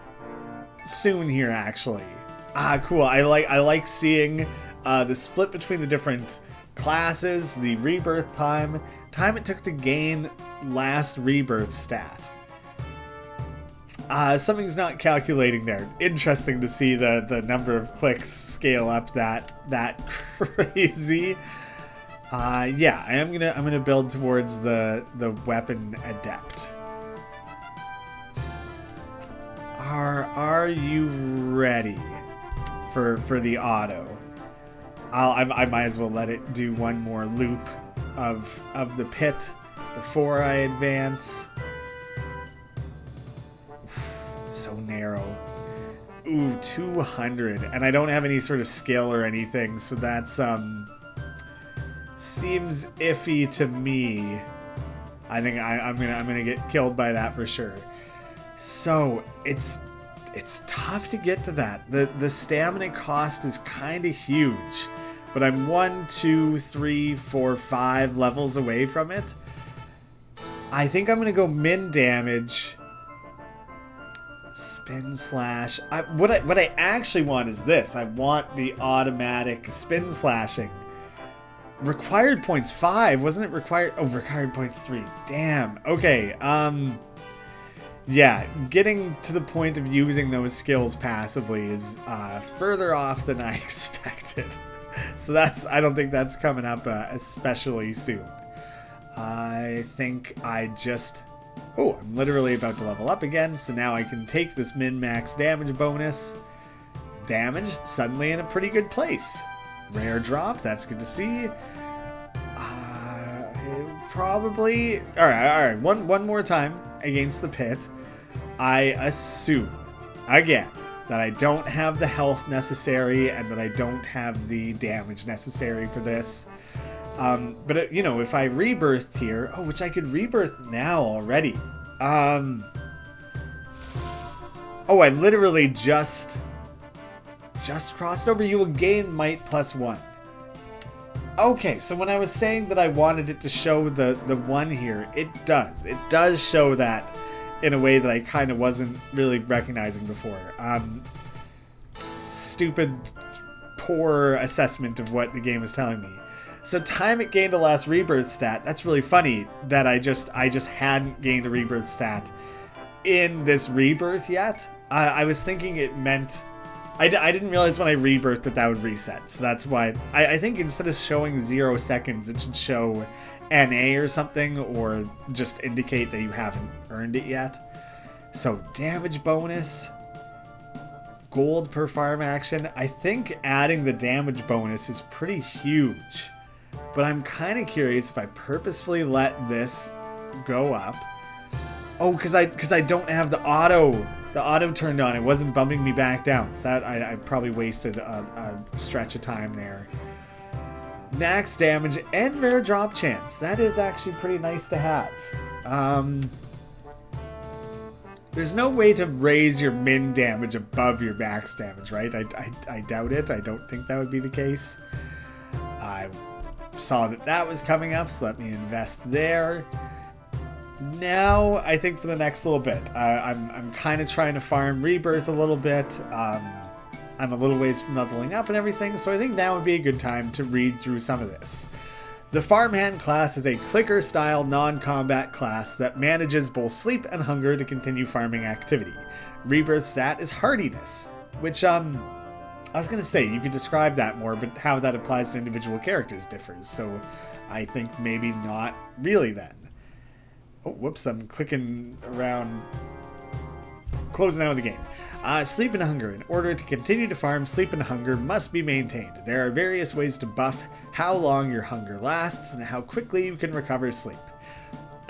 soon here, actually. Cool. I like seeing the split between the different classes, the rebirth time it took to gain last rebirth stat. Something's not calculating there. Interesting to see the number of clicks scale up that crazy. Yeah, I'm gonna build towards the weapon adept. Are you ready for the auto? I might as well let it do one more loop of the pit before I advance. So narrow. Ooh, 200, and I don't have any sort of skill or anything, so that's seems iffy to me. I think I'm gonna get killed by that for sure. So it's tough to get to that. The stamina cost is kind of huge, but I'm 1, 2, 3, 4, 5 levels away from it. I think I'm going to go min damage. Spin slash. What I actually want is this. I want the automatic spin slashing. Required points 5. Wasn't it required? Oh, required points 3. Damn. Okay. Yeah, getting to the point of using those skills passively is further off than I expected. So I don't think that's coming up especially soon. I think I just... Oh, I'm literally about to level up again, so now I can take this min-max damage bonus. Damage, suddenly in a pretty good place. Rare drop, that's good to see. Probably... Alright, one more time against the pit. I assume, again, that I don't have the health necessary and that I don't have the damage necessary for this. But, if I rebirthed here... Oh, which I could rebirth now already. Oh, I literally just crossed over. You will gain might +1. Okay, so when I was saying that I wanted it to show the 1 here, it does. It does show that in a way that I kind of wasn't really recognizing before. Stupid, poor assessment of what the game was telling me. So time it gained a last rebirth stat. That's really funny that I just hadn't gained a rebirth stat in this rebirth yet. I was thinking it meant... I didn't realize when I rebirthed that would reset. So that's why... I think instead of showing 0 seconds, it should show NA or something, or just indicate that you haven't earned it yet. So damage bonus... Gold per farm action. I think adding the damage bonus is pretty huge. But I'm kind of curious if I purposefully let this go up. Oh, because I don't have the auto turned on. It wasn't bumping me back down. So that I probably wasted a stretch of time there. Max damage and rare drop chance. That is actually pretty nice to have. There's no way to raise your min damage above your max damage, right? I doubt it. I don't think that would be the case. I saw that was coming up, so let me invest there. Now, I think for the next little bit, I'm kind of trying to farm rebirth a little bit. I'm a little ways from leveling up and everything, so I think now would be a good time to read through some of this. The farmhand class is a clicker-style non-combat class that manages both sleep and hunger to continue farming activity. Rebirth stat is hardiness, which I was going to say, you could describe that more, but how that applies to individual characters differs, so I think maybe not really then. Oh, whoops, I'm clicking around, closing out of the game. Sleep and hunger. In order to continue to farm, sleep and hunger must be maintained. There are various ways to buff how long your hunger lasts and how quickly you can recover sleep.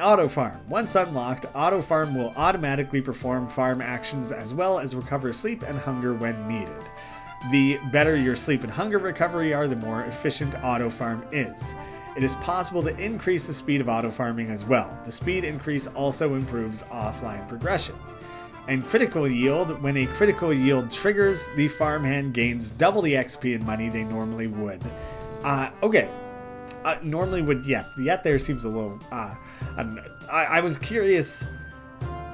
Auto farm. Once unlocked, auto farm will automatically perform farm actions as well as recover sleep and hunger when needed. The better your sleep and hunger recovery are, the more efficient auto farm is. It is possible to increase the speed of auto farming as well. The speed increase also improves offline progression. And critical yield. When a critical yield triggers, the farmhand gains double the XP and money they normally would. Okay. Normally would, yeah. Yet there seems a little... I was curious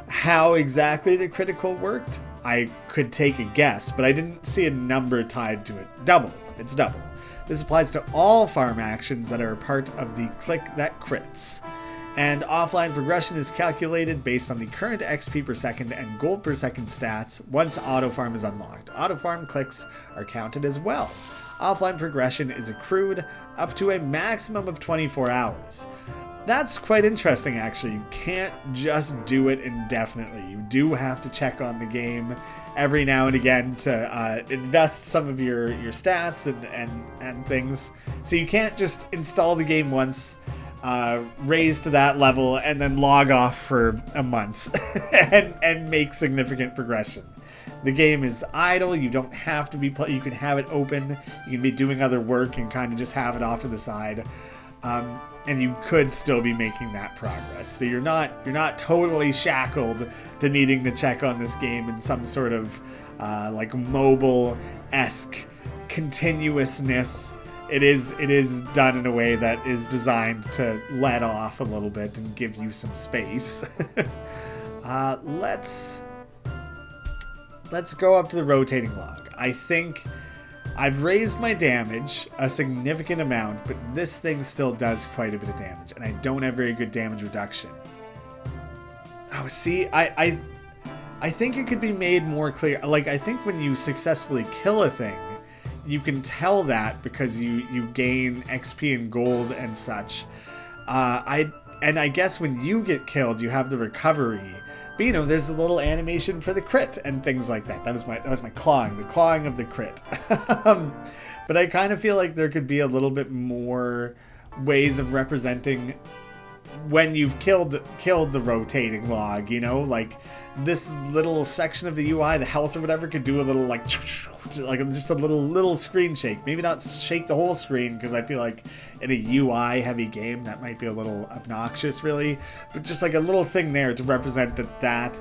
how exactly the critical worked. I could take a guess, but I didn't see a number tied to it. Double. It's double. This applies to all farm actions that are a part of the click that crits. And offline progression is calculated based on the current XP per second and gold per second stats once auto farm is unlocked. Auto farm clicks are counted as well. Offline progression is accrued up to a maximum of 24 hours. That's quite interesting, actually. You can't just do it indefinitely. You do have to check on the game every now and again to invest some of your stats and things. So you can't just install the game once, raise to that level, and then log off for a month and make significant progression. The game is idle. You don't have to be you can have it open. You can be doing other work and kind of just have it off to the side. And you could still be making that progress. So you're not totally shackled to needing to check on this game in some sort of like mobile-esque continuousness it is done in a way that is designed to let off a little bit and give you some space. Let's go up to the rotating log. I think I've raised my damage a significant amount, but this thing still does quite a bit of damage, and I don't have very good damage reduction. Oh, see, I think it could be made more clear. Like, I think when you successfully kill a thing, you can tell that because you gain XP and gold and such. I guess when you get killed, you have the recovery. But you know, there's a little animation for the crit and things like that. That was my clawing, the clawing of the crit. But I kind of feel like there could be a little bit more ways of representing when you've killed the rotating log. You know, like this little section of the UI, the health or whatever, could do a little like just a little screen shake. Maybe not shake the whole screen, because I feel like in a UI heavy game that might be a little obnoxious, really. But just like a little thing there to represent that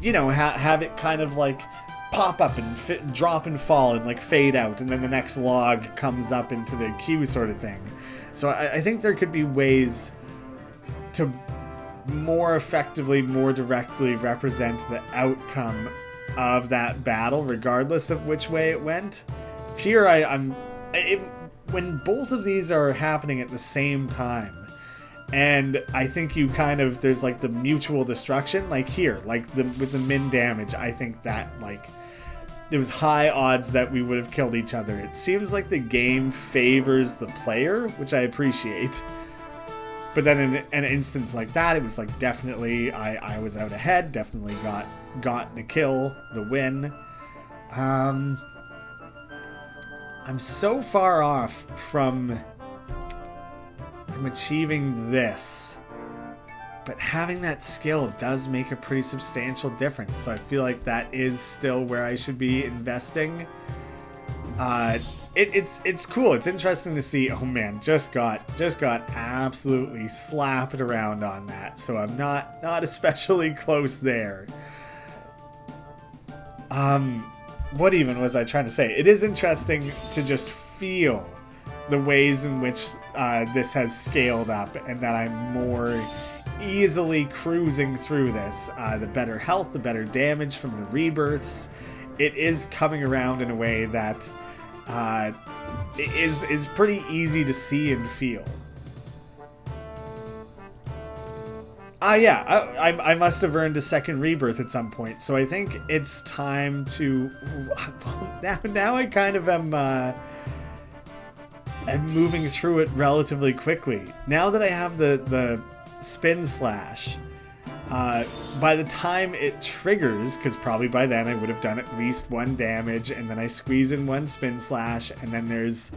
you know, have it kind of like pop up and drop and fall and like fade out, and then the next log comes up into the queue sort of thing. So I think there could be ways to more effectively, more directly represent the outcome of that battle, regardless of which way it went. Here, when both of these are happening at the same time, and I think you kind of, there's like the mutual destruction, like here, like with the min damage, I think that like there was high odds that we would have killed each other. It seems like the game favors the player, which I appreciate. But then in an instance like that, it was like definitely I was out ahead, definitely got the kill, the win. I'm so far off from achieving this, but having that skill does make a pretty substantial difference. So I feel like that is still where I should be investing. It's cool. It's interesting to see. Oh man, just got absolutely slapped around on that. So I'm not especially close there. What even was I trying to say? It is interesting to just feel the ways in which this has scaled up, and that I'm more easily cruising through this. The better health, the better damage from the rebirths. It is coming around in a way that is pretty easy to see and feel. Yeah, I must have earned a second rebirth at some point, so I think it's time to... Now I kind of am moving through it relatively quickly. Now that I have the spin slash, by the time it triggers, because probably by then I would have done at least one damage, and then I squeeze in one spin slash, and then there's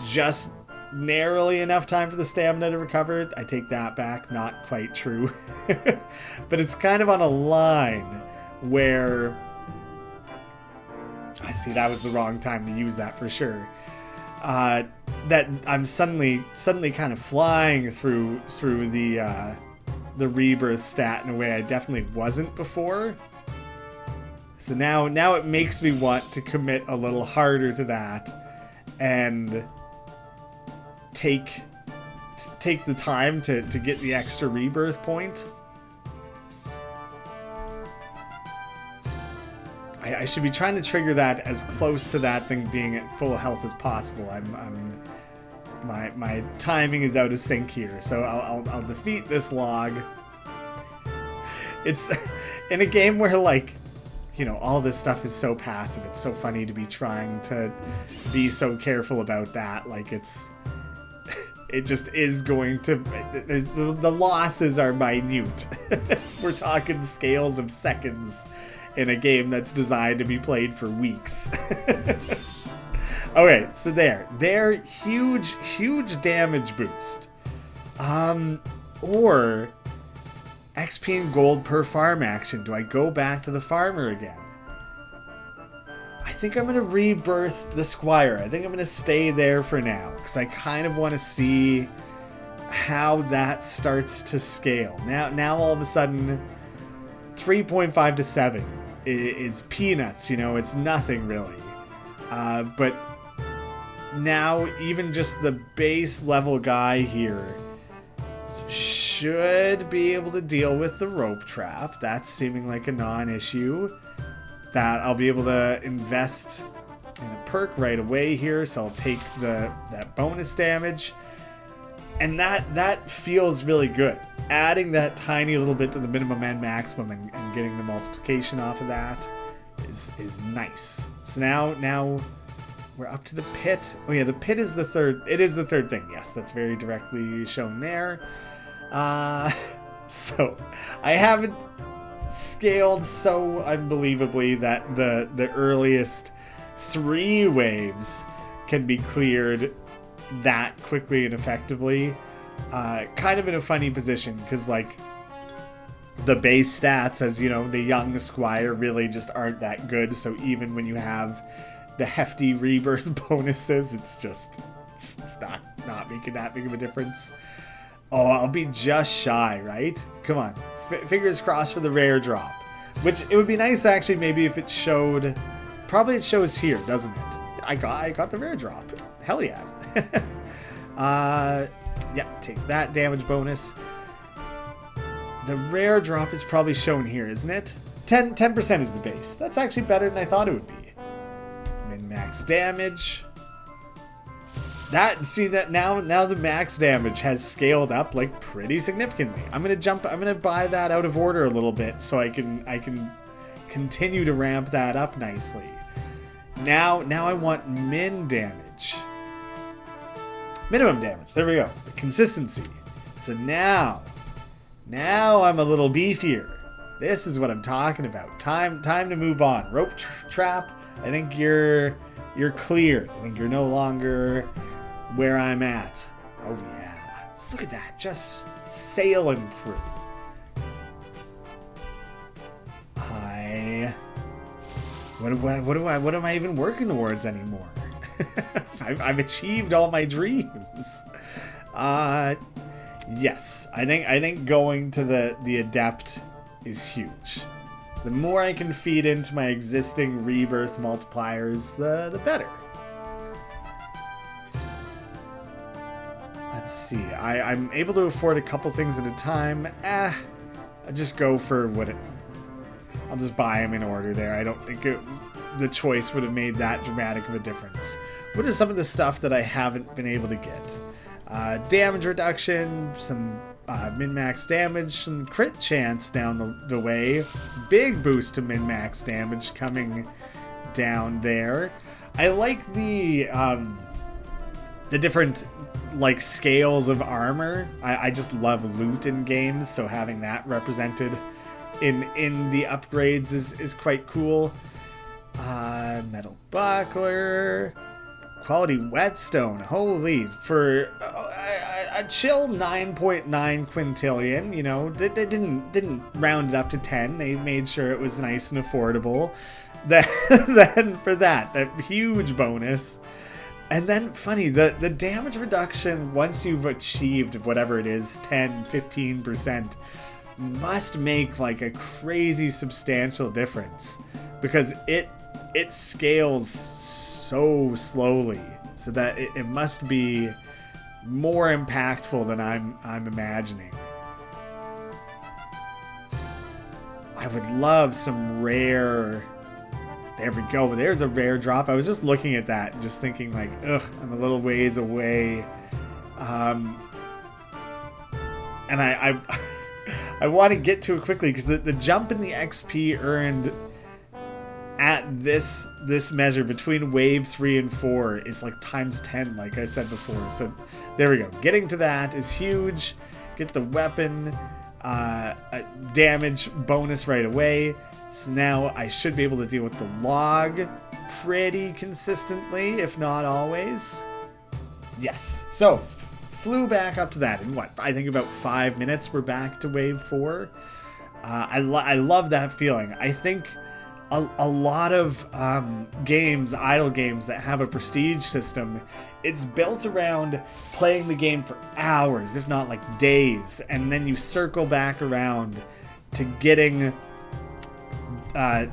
just narrowly enough time for the stamina to recover. I take that back, not quite true. But it's kind of on a line where... I see, that was the wrong time to use that for sure. That I'm suddenly kind of flying through the rebirth stat in a way I definitely wasn't before. So now it makes me want to commit a little harder to that and take the time to get the extra rebirth point. I should be trying to trigger that as close to that thing being at full health as possible. My timing is out of sync here, so I'll defeat this log. It's in a game where, like, you know, all this stuff is so passive. It's so funny to be trying to be so careful about that. Like, it just is going to... The losses are minute. We're talking scales of seconds in a game that's designed to be played for weeks. Okay, so they're huge damage boost. Or XP and gold per farm action. Do I go back to the farmer again? I think I'm going to rebirth the squire. I think I'm going to stay there for now, because I kind of want to see how that starts to scale. Now all of a sudden, 3.5 to 7 is peanuts, you know, it's nothing really. But now even just the base level guy here should be able to deal with the rope trap. That's seeming like a non-issue. That I'll be able to invest in a perk right away here, so I'll take that bonus damage. And that feels really good. Adding that tiny little bit to the minimum and maximum and getting the multiplication off of that is nice. So now we're up to the pit. Oh yeah, the pit is the third. It is the third thing. Yes, that's very directly shown there. So I haven't scaled so unbelievably that the earliest 3 waves can be cleared that quickly and effectively. Kind of in a funny position, because like the base stats, as you know, the young squire really just aren't that good. So even when you have the hefty rebirth bonuses, it's just not making that big of a difference. Oh, I'll be just shy, right? Come on, fingers crossed for the rare drop. Which it would be nice actually, maybe if it showed. Probably it shows here, doesn't it? I got the rare drop. Hell yeah. Yeah, take that damage bonus. The rare drop is probably shown here, isn't it? 10% is the base. That's actually better than I thought it would be. Min-max damage. That now the max damage has scaled up like pretty significantly. I'm gonna buy that out of order a little bit so I can continue to ramp that up nicely. Now I want min damage. Minimum damage. There we go. The consistency. So now I'm a little beefier. This is what I'm talking about. Time to move on. Rope trap. I think you're clear. I think you're no longer where I'm at. Oh yeah. Look at that. Just sailing through. What am I even working towards anymore? I've achieved all my dreams. Yes, I think going to the adept is huge. The more I can feed into my existing rebirth multipliers, the better. Let's see. I'm able to afford a couple things at a time. I just go for I'll just buy them in order there. I don't think the choice would have made that dramatic of a difference. What is some of the stuff that I haven't been able to get? Damage reduction, some min-max damage, some crit chance down the way. Big boost to min-max damage coming down there. I like the different like scales of armor. I just love loot in games, so having that represented in the upgrades is quite cool. Metal buckler, quality whetstone. Holy, for a chill 9.9 quintillion. You know, they didn't round it up to 10. They made sure it was nice and affordable. Then for that huge bonus. And then, funny, the damage reduction, once you've achieved whatever it is, 10, 15%, must make like a crazy substantial difference. Because it scales so slowly, so that it must be more impactful than I'm imagining. I would love some rare... There we go. There's a rare drop. I was just looking at that and just thinking like, ugh, I'm a little ways away. And I want to get to it quickly because the jump in the XP earned at this measure between wave 3 and 4 is like times 10, like I said before. So there we go. Getting to that is huge. Get the weapon damage bonus right away. So now I should be able to deal with the log pretty consistently, if not always. Yes. So, flew back up to that in what? I think about 5 minutes we're back to wave 4. I love that feeling. I think a lot of games, idle games that have a prestige system, it's built around playing the game for hours, if not like days, and then you circle back around to getting... I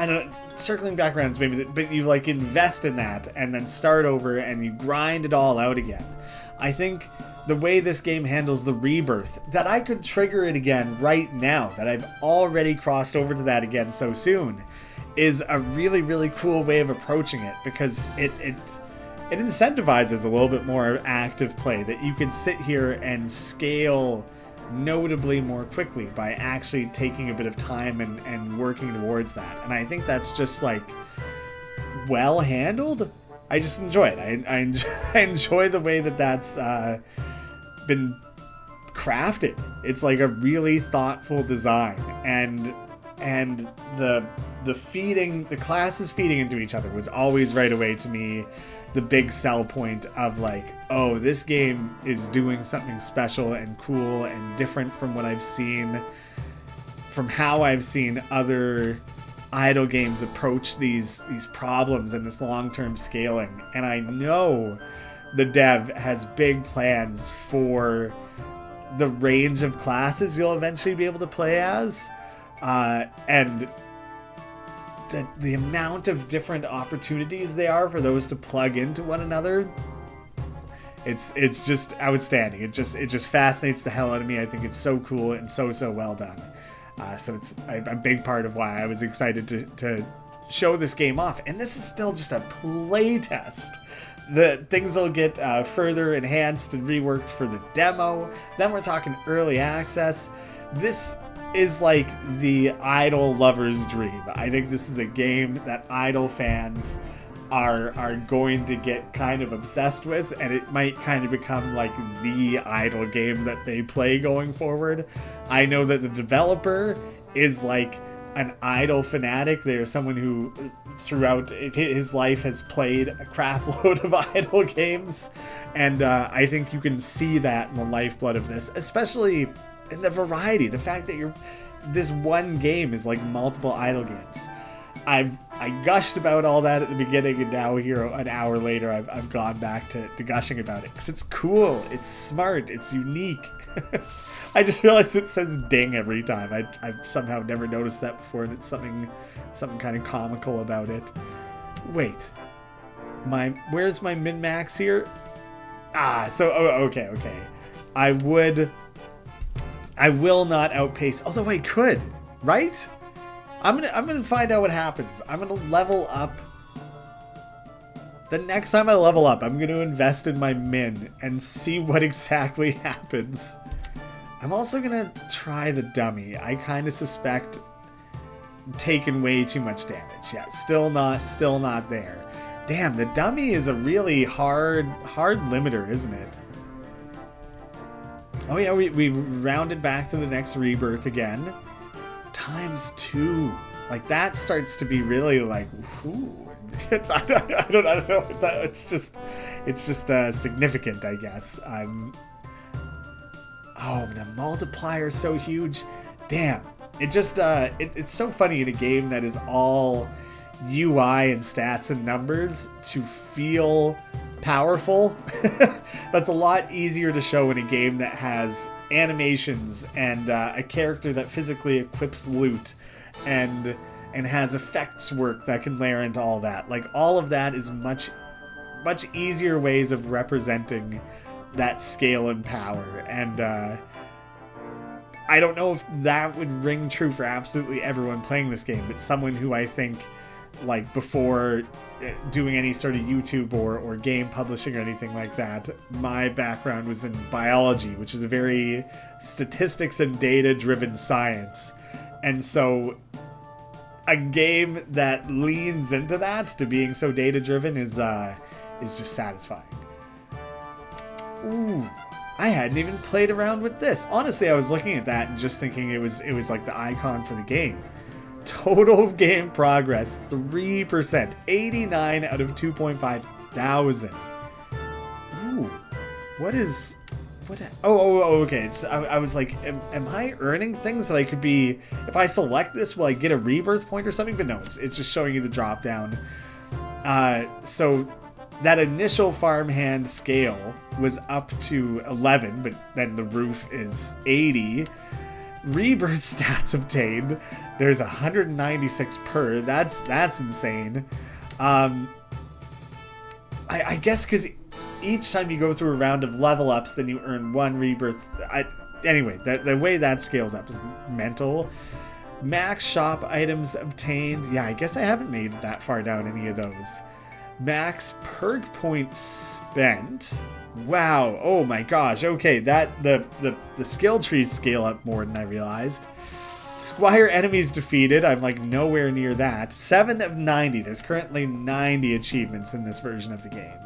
I don't know, circling back around maybe, but you like invest in that and then start over and you grind it all out again. I think the way this game handles the rebirth, that I could trigger it again right now, that I've already crossed over to that again so soon, is a really, really cool way of approaching it, because it incentivizes a little bit more active play, that you can sit here and scale notably more quickly by actually taking a bit of time and working towards that. And I think that's just like well handled. I just enjoy it. I enjoy the way that that's been crafted. It's like a really thoughtful design, and the classes feeding into each other was always right away to me the big sell point of like, oh, this game is doing something special and cool and different from what I've seen, from how I've seen other idle games approach these problems and this long-term scaling. And I know the dev has big plans for the range of classes you'll eventually be able to play as, and the amount of different opportunities they are for those to plug into one another. It's just outstanding. It just fascinates the hell out of me. I think it's so cool and so well done. So it's a big part of why I was excited to show this game off. And this is still just a play test. The things will get further enhanced and reworked for the demo. Then we're talking early access. This is like the idle lover's dream. I think this is a game that idle fans are going to get kind of obsessed with, and it might kind of become like the idle game that they play going forward. I know that the developer is like an idle fanatic. There's someone who throughout his life has played a crap load of idle games, and I think you can see that in the lifeblood of this, especially in the variety, the fact that this one game is like multiple idle games. I gushed about all that at the beginning, and now here an hour later I've gone back to gushing about it because it's cool, it's smart, it's unique. I just realized it says ding every time. I've somehow never noticed that before, and it's something kind of comical about it. Wait, where's my min-max here? Okay. I will not outpace, although I could, right? I'm gonna find out what happens. I'm gonna level up. The next time I level up, I'm gonna invest in my min and see what exactly happens. I'm also gonna try the dummy. I kind of suspect taking way too much damage. Yeah, still not there. Damn, the dummy is a really hard limiter, isn't it? Oh yeah, we rounded back to the next rebirth again. ×2. Like, that starts to be really like, ooh. I don't know what that, it's just significant, I guess. The multiplier is so huge. Damn. It just it's so funny in a game that is all UI and stats and numbers to feel powerful. That's a lot easier to show in a game that has animations and a character that physically equips loot and has effects work that can layer into all that. Like, all of that is much easier ways of representing that scale and power. And I don't know if that would ring true for absolutely everyone playing this game, but someone who I think, like, before doing any sort of YouTube or game publishing or anything like that, my background was in biology, which is a very statistics and data driven science. And so a game that leans into that, to being so data driven, is just satisfying. Ooh, I hadn't even played around with this. Honestly, I was looking at that and just thinking it was like the icon for the game. Total game progress, 3%. 89 out of 2.5 thousand. Ooh, okay. So I was like, am I earning things that I could be, if I select this, will I get a rebirth point or something? But no, it's just showing you the drop down. So that initial farmhand scale was up to 11, but then the roof is 80. Rebirth stats obtained, There's 196 per. That's insane. I guess because each time you go through a round of level ups, then you earn 1 rebirth. Anyway, the way that scales up is mental. Max shop items obtained. Yeah, I guess I haven't made it that far down any of those. Max perk points spent. Wow. Oh my gosh. Okay, the skill trees scale up more than I realized. Squire enemies defeated. I'm like nowhere near that. 7 of 90. There's currently 90 achievements in this version of the game.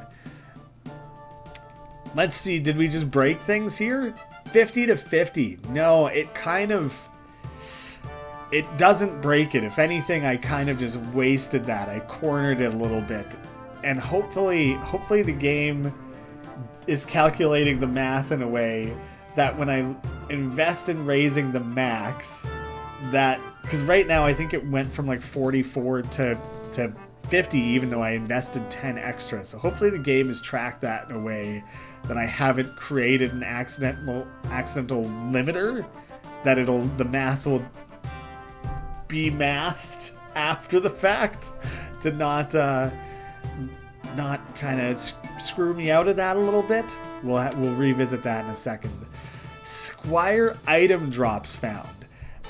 Let's see. Did we just break things here? 50 to 50. No, it doesn't break it. If anything, I kind of just wasted that. I cornered it a little bit. And hopefully the game is calculating the math in a way that when I invest in raising the max, that, because right now I think it went from like 44 to 50, even though I invested 10 extra. So hopefully the game has tracked that in a way that I haven't created an accidental limiter, that the math will be mathed after the fact to not kind of screw me out of that a little bit. We'll revisit that in a second. Squire item drops found.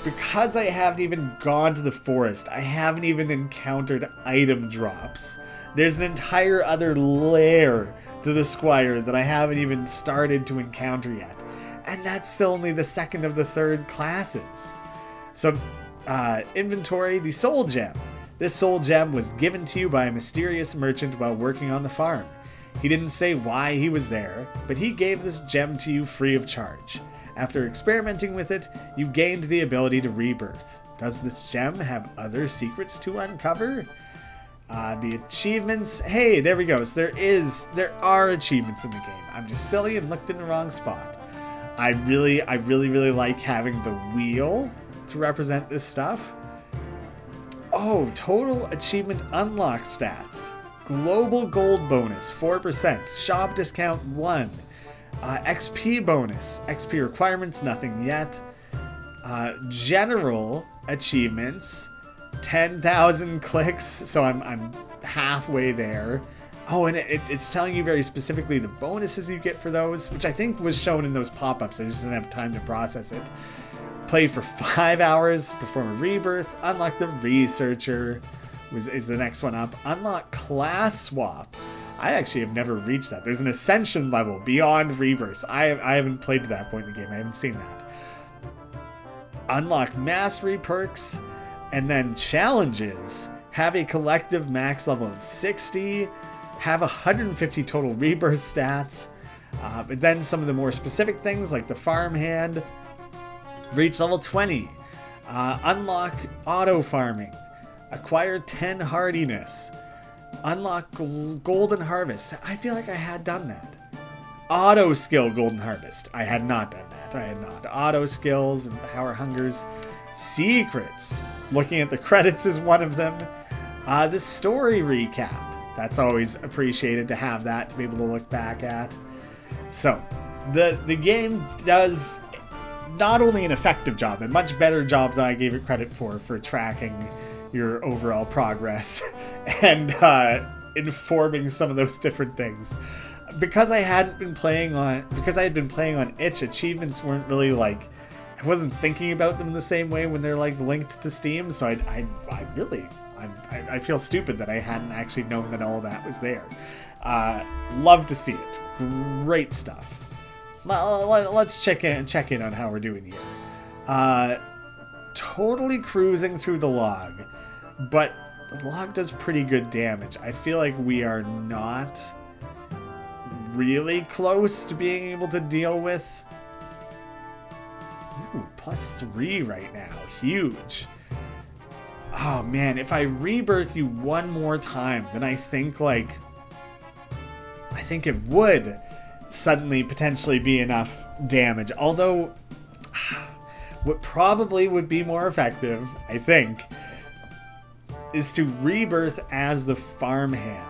Because I haven't even gone to the forest, I haven't even encountered item drops. There's an entire other layer to the Squire that I haven't even started to encounter yet. And that's still only the second of the third classes. So, inventory, the soul gem. This soul gem was given to you by a mysterious merchant while working on the farm. He didn't say why he was there, but he gave this gem to you free of charge. After experimenting with it, you gained the ability to rebirth. Does this gem have other secrets to uncover? The achievements. Hey, there we go. So there are achievements in the game. I'm just silly and looked in the wrong spot. I really like having the wheel to represent this stuff. Oh, total achievement unlock stats. Global gold bonus, 4%. Shop discount, 1. XP bonus. XP requirements, nothing yet. General achievements, 10,000 clicks, so I'm halfway there. Oh, and it's telling you very specifically the bonuses you get for those, which I think was shown in those pop-ups. I just didn't have time to process it. Play for 5 hours, perform a rebirth, unlock the researcher, is the next one up. Unlock class swap. I actually have never reached that. There's an ascension level beyond rebirths. I haven't played to that point in the game. I haven't seen that. Unlock mastery perks, and then challenges. Have a collective max level of 60. Have 150 total rebirth stats. But then some of the more specific things like the farmhand. Reach level 20. Unlock auto farming. Acquire 10 hardiness. Unlock golden harvest. I feel like I had done that. Auto skill golden harvest. I had not done that. I had not. Auto skills and power hungers. Secrets. Looking at the credits is one of them. The story recap. That's always appreciated to have that to be able to look back at. So, the game does not only an effective job, a much better job than I gave it credit for tracking your overall progress and informing some of those different things. Because I had been playing on itch, achievements weren't really like, I wasn't thinking about them the same way when they're like linked to Steam. So I feel stupid that I hadn't actually known that all that was there. Love to see it. Great stuff. Let's check in on how we're doing here. Totally cruising through the log, but the log does pretty good damage. I feel like we are not really close to being able to deal with. Ooh, +3 right now. Huge. Oh man, if I rebirth you one more time, then I think it would suddenly potentially be enough damage. Although, what probably would be more effective, I think, is to rebirth as the farmhand.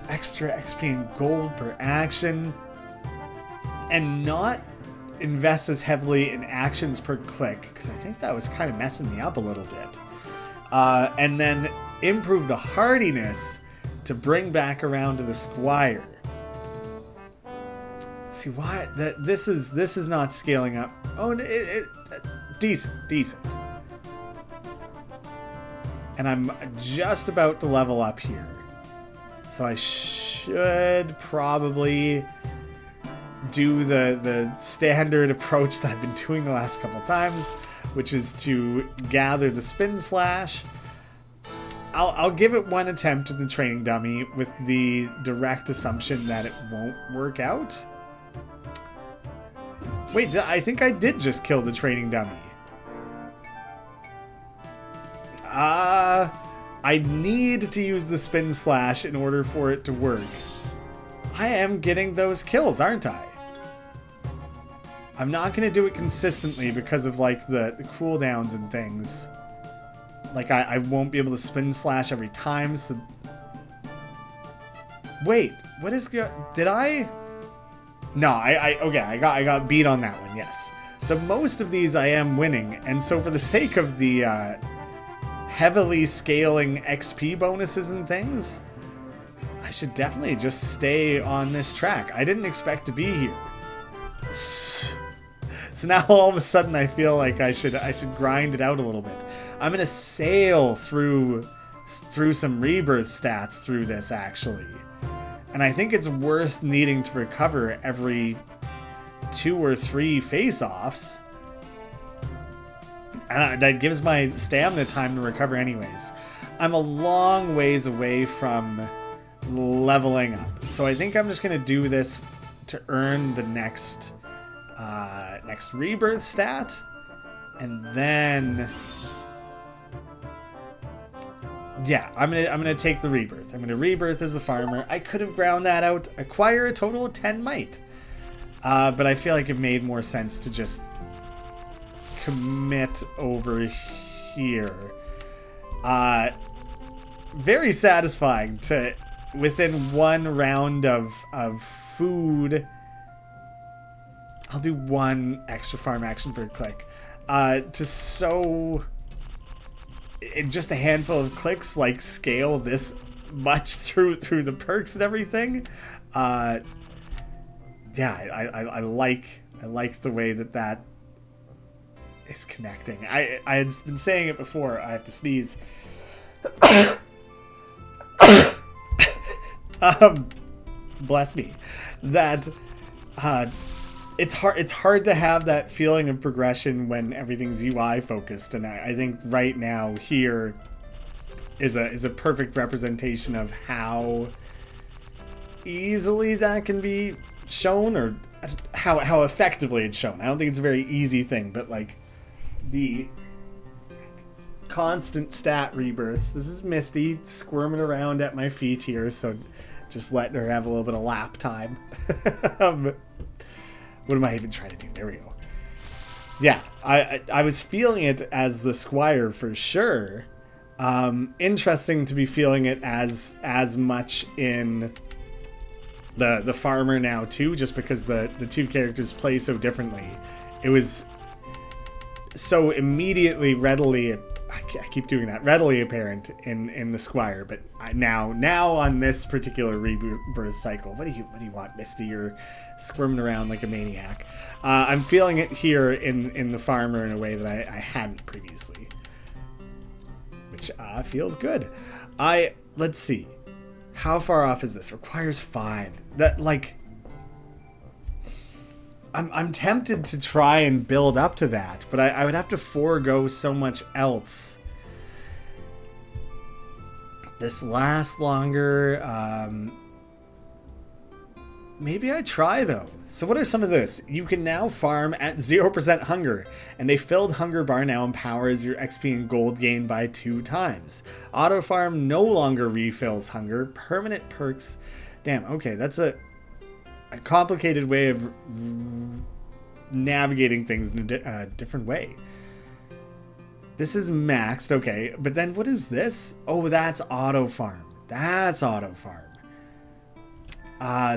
Extra XP and gold per action. And not invest as heavily in actions per click, because I think that was kind of messing me up a little bit. And then improve the hardiness to bring back around to the squire. See why that this is not scaling up. Oh, decent. And I'm just about to level up here, so I should probably do the standard approach that I've been doing the last couple times, which is to gather the spin slash. I'll give it one attempt with the training dummy with the direct assumption that it won't work out. Wait, I think I did just kill the training dummy. I need to use the spin slash in order for it to work. I am getting those kills, aren't I? I'm not going to do it consistently because of like the cooldowns and things. Like I won't be able to spin slash every time, so... Wait, what is... Did I... No, okay, I got beat on that one, yes. So most of these I am winning, and so for the sake of the heavily scaling XP bonuses and things, I should definitely just stay on this track. I didn't expect to be here. So now all of a sudden I feel like I should grind it out a little bit. I'm gonna sail through some rebirth stats through this actually. And I think it's worth needing to recover every 2 or 3 face-offs. And that gives my stamina time to recover anyways. I'm a long ways away from leveling up. So I think I'm just going to do this to earn the next rebirth stat. And then... yeah, I'm gonna take the rebirth. I'm gonna rebirth as the farmer. I could have ground that out, acquire a total of 10 might. But I feel like it made more sense to just commit over here. Very satisfying to, within 1 round of food, I'll do 1 extra farm action per click. To sow... in just a handful of clicks, like scale this much through the perks and everything. Yeah, I like the way that is connecting. I had been saying it before. I have to sneeze. Bless me. That it's hard to have that feeling of progression when everything's UI focused, and I think right now here is a perfect representation of how easily that can be shown, or how effectively it's shown. I don't think it's a very easy thing, but like the constant stat rebirths. This is Misty squirming around at my feet here, so just letting her have a little bit of lap time. What am I even trying to do? There we go. Yeah, I was feeling it as the squire for sure. Interesting to be feeling it as much in the farmer now too, just because the 2 characters play so differently. It was so immediately readily... I keep doing that. Readily apparent in the squire, but now on this particular rebirth cycle, what do you want, Misty? You're squirming around like a maniac. I'm feeling it here in the farmer in a way that I hadn't previously, which feels good. Let's see, how far off is this? Requires 5. That like. I'm tempted to try and build up to that, but I would have to forego so much else. This lasts longer. Maybe I try, though. So what are some of this? You can now farm at 0% hunger, and a filled hunger bar now empowers your XP and gold gain by 2 times. Auto farm no longer refills hunger. Permanent perks. Damn, okay, that's a complicated way of navigating things in a different way. This is maxed, okay, but then what is this? Oh, that's auto farm. That's auto farm.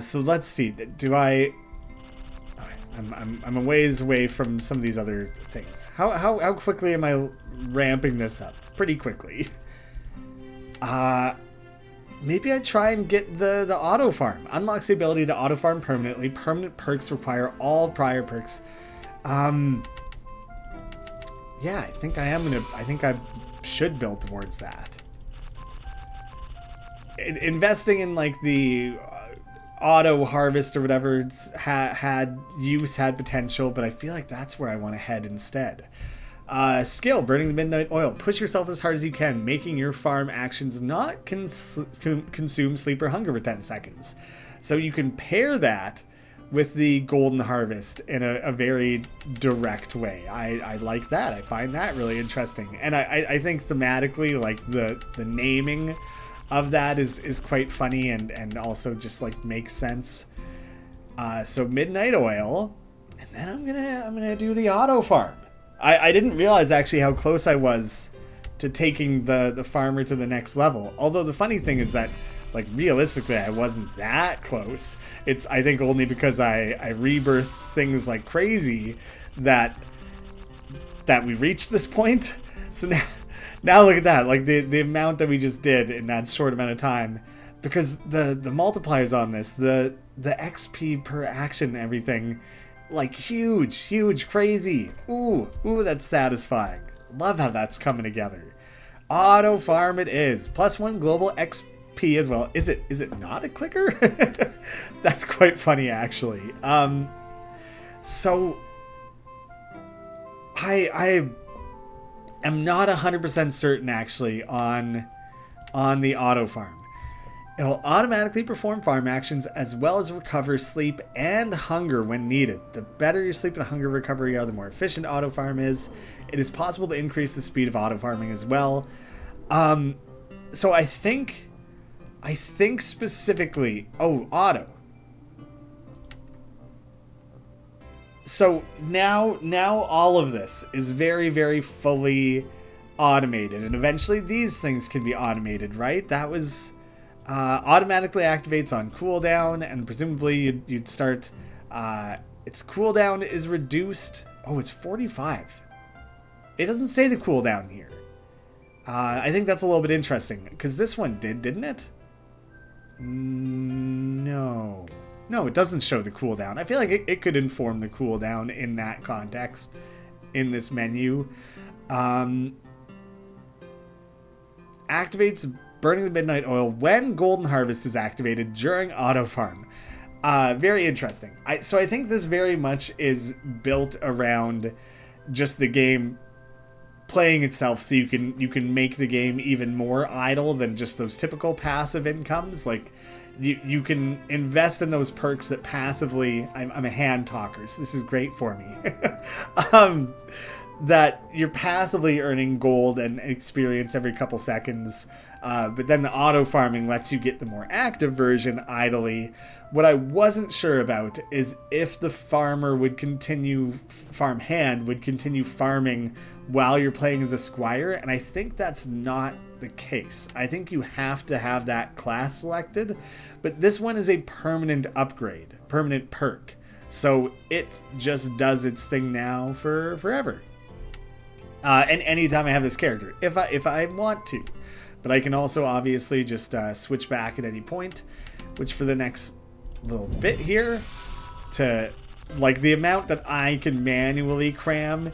So let's see. Do I... I'm a ways away from some of these other things. How quickly am I ramping this up? Pretty quickly. Maybe I try and get the auto farm. Unlocks the ability to auto farm permanently. Permanent perks require all prior perks. Yeah, I think I should build towards that. Investing in like the auto harvest or whatever had potential, but I feel like that's where I want to head instead. Skill, burning the midnight oil. Push yourself as hard as you can, making your farm actions not consume sleep or hunger for 10 seconds. So you can pair that with the golden harvest in a very direct way. I like that. I find that really interesting. And I think thematically, like the naming of that is quite funny and also just like makes sense. So midnight oil, and then I'm gonna do the auto farm. I didn't realize actually how close I was to taking the farmer to the next level. Although the funny thing is that, like, realistically, I wasn't that close. It's, I think, only because I rebirth things like crazy that we reached this point. So now look at that, like the amount that we just did in that short amount of time. Because the multipliers on this, the XP per action and everything, like huge, crazy. Ooh, that's satisfying. Love how that's coming together. Auto farm it is. +1 global XP as well. Is it not a clicker? That's quite funny actually. So I am not 100% certain actually on the auto farm. It'll automatically perform farm actions as well as recover sleep and hunger when needed. The better your sleep and hunger recovery are, the more efficient auto farm is. It is possible to increase the speed of auto farming as well. So I think specifically, auto. So now all of this is very, very fully automated, and eventually these things can be automated, right? That was automatically activates on cooldown, and presumably you'd start. Its cooldown is reduced. Oh, it's 45. It doesn't say the cooldown here. I think that's a little bit interesting because this one didn't it? No, it doesn't show the cooldown. I feel like it could inform the cooldown in that context in this menu. Activates burning the midnight oil when golden harvest is activated during auto farm. Very interesting. So I think this very much is built around just the game playing itself, so you can make the game even more idle than just those typical passive incomes. Like you can invest in those perks that passively. I'm a hand talker, so this is great for me. That you're passively earning gold and experience every couple seconds, but then the auto farming lets you get the more active version idly. What I wasn't sure about is if the farmer would continue, farmhand would continue farming while you're playing as a squire, and I think that's not the case. I think you have to have that class selected, but this one is a permanent upgrade, permanent perk, so it just does its thing now for forever. And anytime I have this character, if I want to, but I can also obviously just switch back at any point, which for the next little bit here, to like the amount that I can manually cram,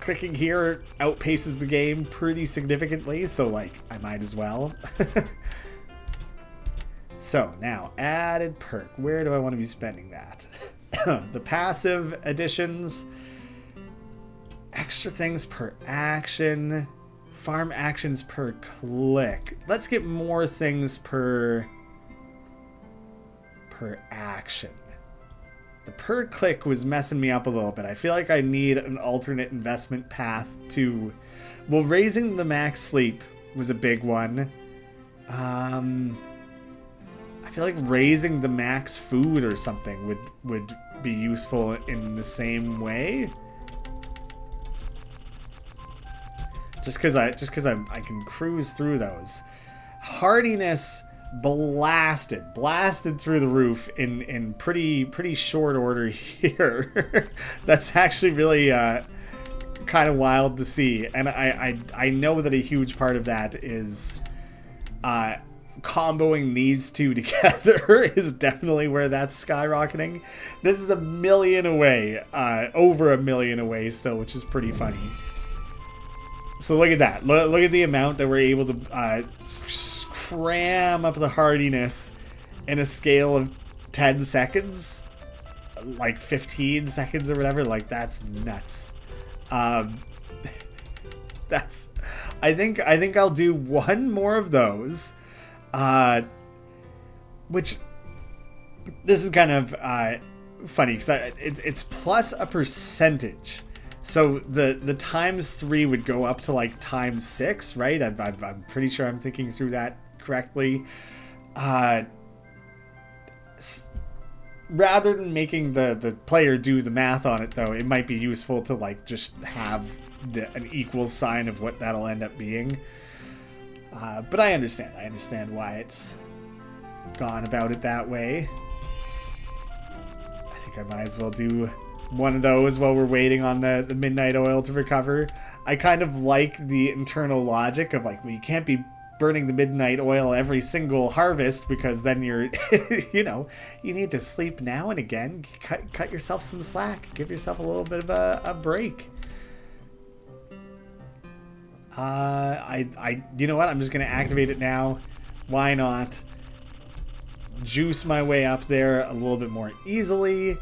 clicking here outpaces the game pretty significantly, so like I might as well. So now added perk, where do I want to be spending that? The passive additions. Extra things per action, farm actions per click. Let's get more things per action. The per click was messing me up a little bit. I feel like I need an alternate investment path to, well, raising the max sleep was a big one. I feel like raising the max food or something would be useful in the same way. Just because I can cruise through those. Hardiness blasted through the roof in pretty short order here. That's actually really kind of wild to see, and I know that a huge part of that is comboing these two together is definitely where that's skyrocketing. This is a million away, over a million away still, which is pretty funny. So look at that. Look at the amount that we're able to cram up the hardiness in a scale of 10 seconds, like 15 seconds or whatever. Like, that's nuts. That's, I think I'll do one more of those, which this is kind of funny because it's plus a percentage. So the times 3 would go up to like times 6, right? I'm pretty sure I'm thinking through that correctly. Rather than making the player do the math on it, though, it might be useful to like just have an equal sign of what that'll end up being. But I understand why it's gone about it that way. I think I might as well do one of those while we're waiting on the midnight oil to recover. I kind of like the internal logic of like, well, you can't be burning the midnight oil every single harvest because then you're, you know, you need to sleep now and again. Cut yourself some slack. Give yourself a little bit of a break. You know what? I'm just going to activate it now. Why not? Juice my way up there a little bit more easily.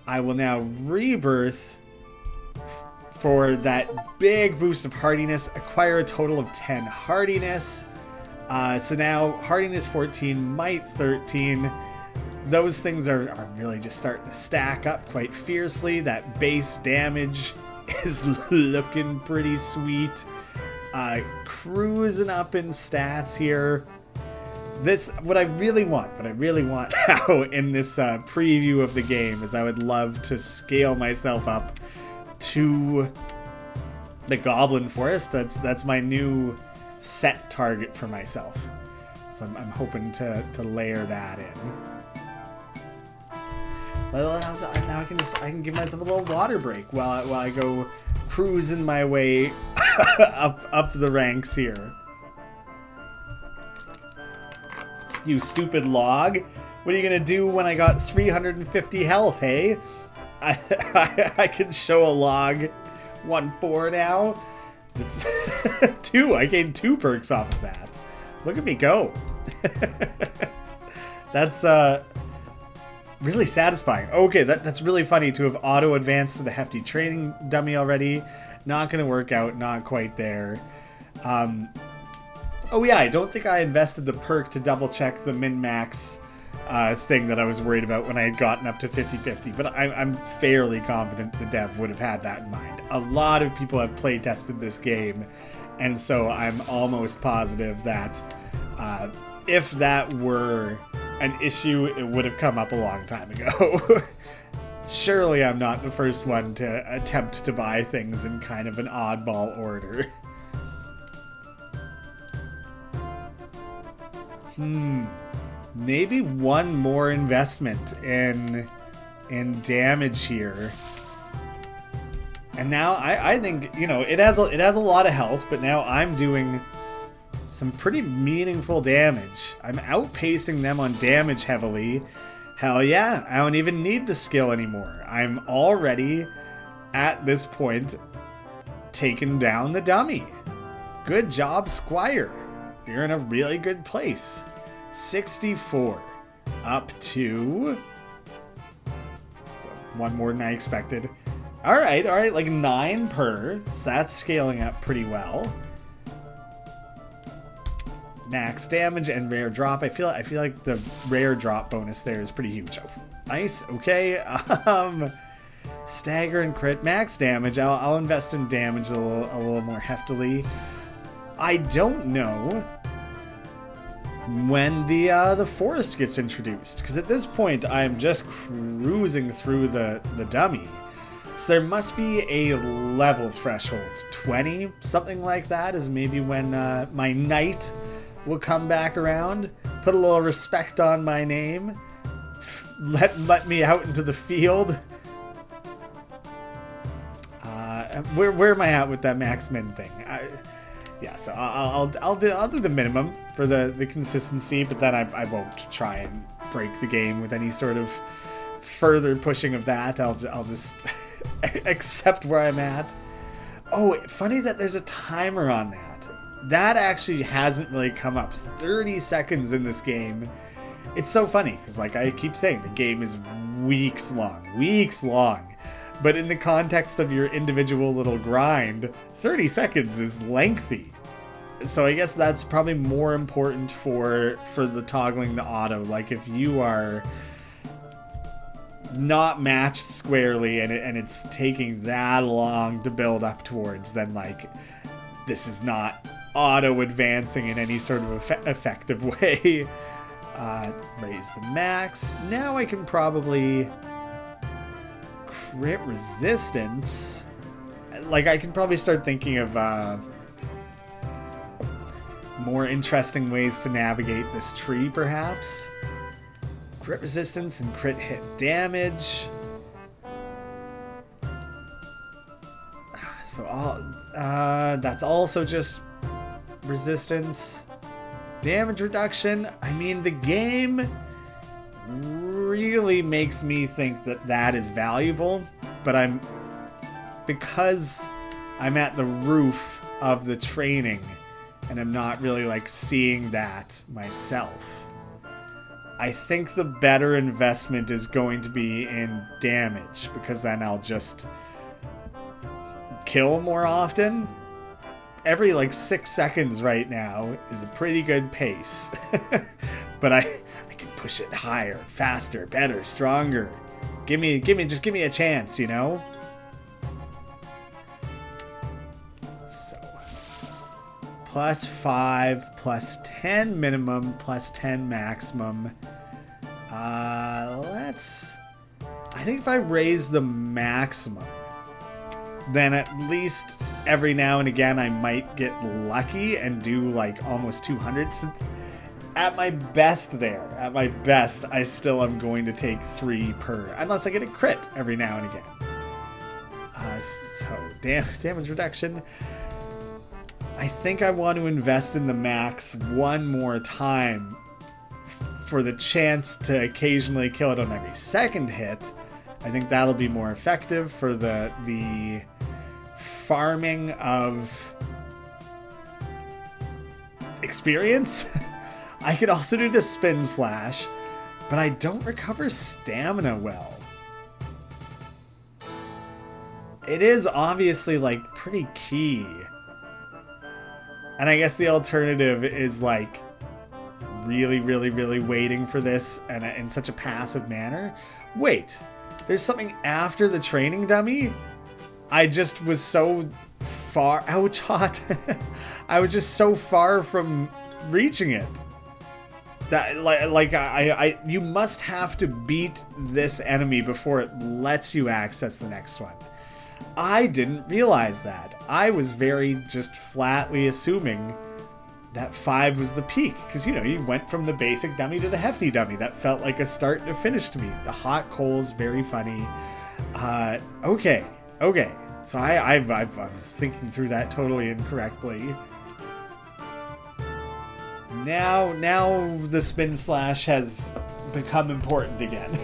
I will now rebirth for that big boost of hardiness. Acquire a total of 10 hardiness. So now hardiness 14, might 13. Those things are really just starting to stack up quite fiercely. That base damage is looking pretty sweet. Cruising up in stats here. What I really want now in this preview of the game is I would love to scale myself up to the Goblin Forest. That's my new set target for myself. So I'm hoping to layer that in. Well, now I can give myself a little water break while I go cruising my way up the ranks here. You stupid log. What are you gonna do when I got 350 health, hey? I can show a log 1-4 now. It's 2. I gained 2 perks off of that. Look at me go. That's really satisfying. Okay, that's really funny to have auto-advanced to the hefty training dummy already. Not gonna work out, not quite there. Oh yeah, I don't think I invested the perk to double check the min-max thing that I was worried about when I had gotten up to 50-50, but I'm fairly confident the dev would have had that in mind. A lot of people have play tested this game, and so I'm almost positive that if that were an issue, it would have come up a long time ago. Surely I'm not the first one to attempt to buy things in kind of an oddball order. Maybe one more investment in damage here. And now I think, you know, it has a lot of health, but now I'm doing some pretty meaningful damage. I'm outpacing them on damage heavily. Hell yeah, I don't even need the skill anymore. I'm already at this point taking down the dummy. Good job, Squire. You're in a really good place. 64. Up to... one more than I expected. Alright, like 9 per. So that's scaling up pretty well. Max damage and rare drop. I feel like the rare drop bonus there is pretty huge. Oh, nice, okay. Stagger and crit. Max damage. I'll invest in damage a little more heftily. I don't know when the forest gets introduced, because at this point I'm just cruising through the dummy. So there must be a level threshold. 20, something like that, is maybe when my night will come back around. Put a little respect on my name. Let me out into the field. Where am I at with that max min thing? Yeah, so I'll do the minimum for the consistency, but then I won't try and break the game with any sort of further pushing of that. I'll just accept where I'm at. Oh, funny that there's a timer on that. That actually hasn't really come up. 30 seconds in this game. It's so funny because, like I keep saying, the game is weeks long. But in the context of your individual little grind, 30 seconds is lengthy. So I guess that's probably more important for the toggling the auto. Like if you are not matched squarely and it's taking that long to build up towards, then like this is not auto advancing in any sort of effective way. Raise the max. Now I can probably crit resistance. Like I can probably start thinking of more interesting ways to navigate this tree, perhaps. Crit resistance and crit hit damage. So that's also just resistance. Damage reduction. I mean, the game really makes me think that is valuable, but because I'm at the roof of the training and I'm not really like seeing that myself. I think the better investment is going to be in damage, because then I'll just kill more often. Every like 6 seconds right now is a pretty good pace. But I can push it higher, faster, better, stronger. Just give me a chance, you know? So +5, +10 minimum, +10 maximum. I think if I raise the maximum, then at least every now and again I might get lucky and do like almost 200. At my best I still am going to take 3 per, unless I get a crit every now and again. So damage reduction. I think I want to invest in the max one more time for the chance to occasionally kill it on every second hit. I think that'll be more effective for the farming of experience. I could also do the spin slash, but I don't recover stamina well. It is obviously like pretty key. And I guess the alternative is like really waiting for this and in such a passive manner. Wait, there's something after the training dummy? I just was so far, ouch hot. I was just so far from reaching it. That you must have to beat this enemy before it lets you access the next one. I didn't realize that. I was very just flatly assuming that 5 was the peak, because you went from the basic dummy to the hefty dummy. That felt like a start to finish to me. The hot coals, very funny. Okay. So I was thinking through that totally incorrectly. Now the spin slash has become important again.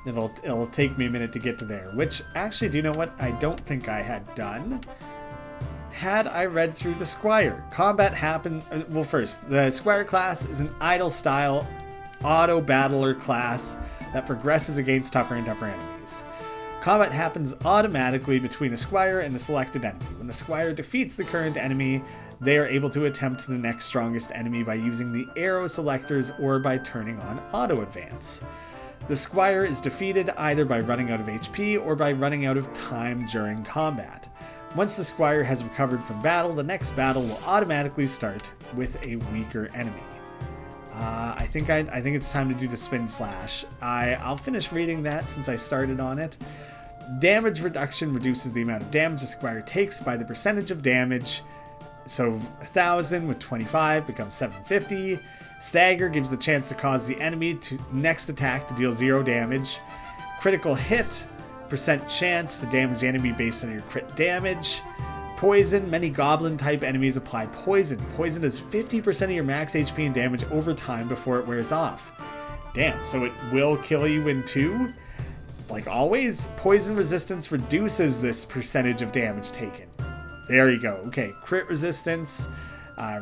It'll take me a minute to get to there, which actually, do you know what I don't think I had done? Had I read through the Squire. Combat happened... Well, first, the Squire class is an idle style auto battler class that progresses against tougher and tougher enemies. Combat happens automatically between the Squire and the selected enemy. When the Squire defeats the current enemy, they are able to attempt the next strongest enemy by using the arrow selectors or by turning on auto advance. The Squire is defeated either by running out of HP or by running out of time during combat. Once the Squire has recovered from battle, the next battle will automatically start with a weaker enemy. I think it's time to do the spin slash. I'll finish reading that since I started on it. Damage reduction reduces the amount of damage the Squire takes by the percentage of damage So 1,000 with 25 becomes 750. Stagger gives the chance to cause the enemy to next attack to deal 0 damage. Critical hit, percent chance to damage the enemy based on your crit damage. Poison, many goblin type enemies apply poison. Poison does 50% of your max HP and damage over time before it wears off. Damn, so it will kill you in 2? It's like always. Poison resistance reduces this percentage of damage taken. There you go. Okay, crit resistance,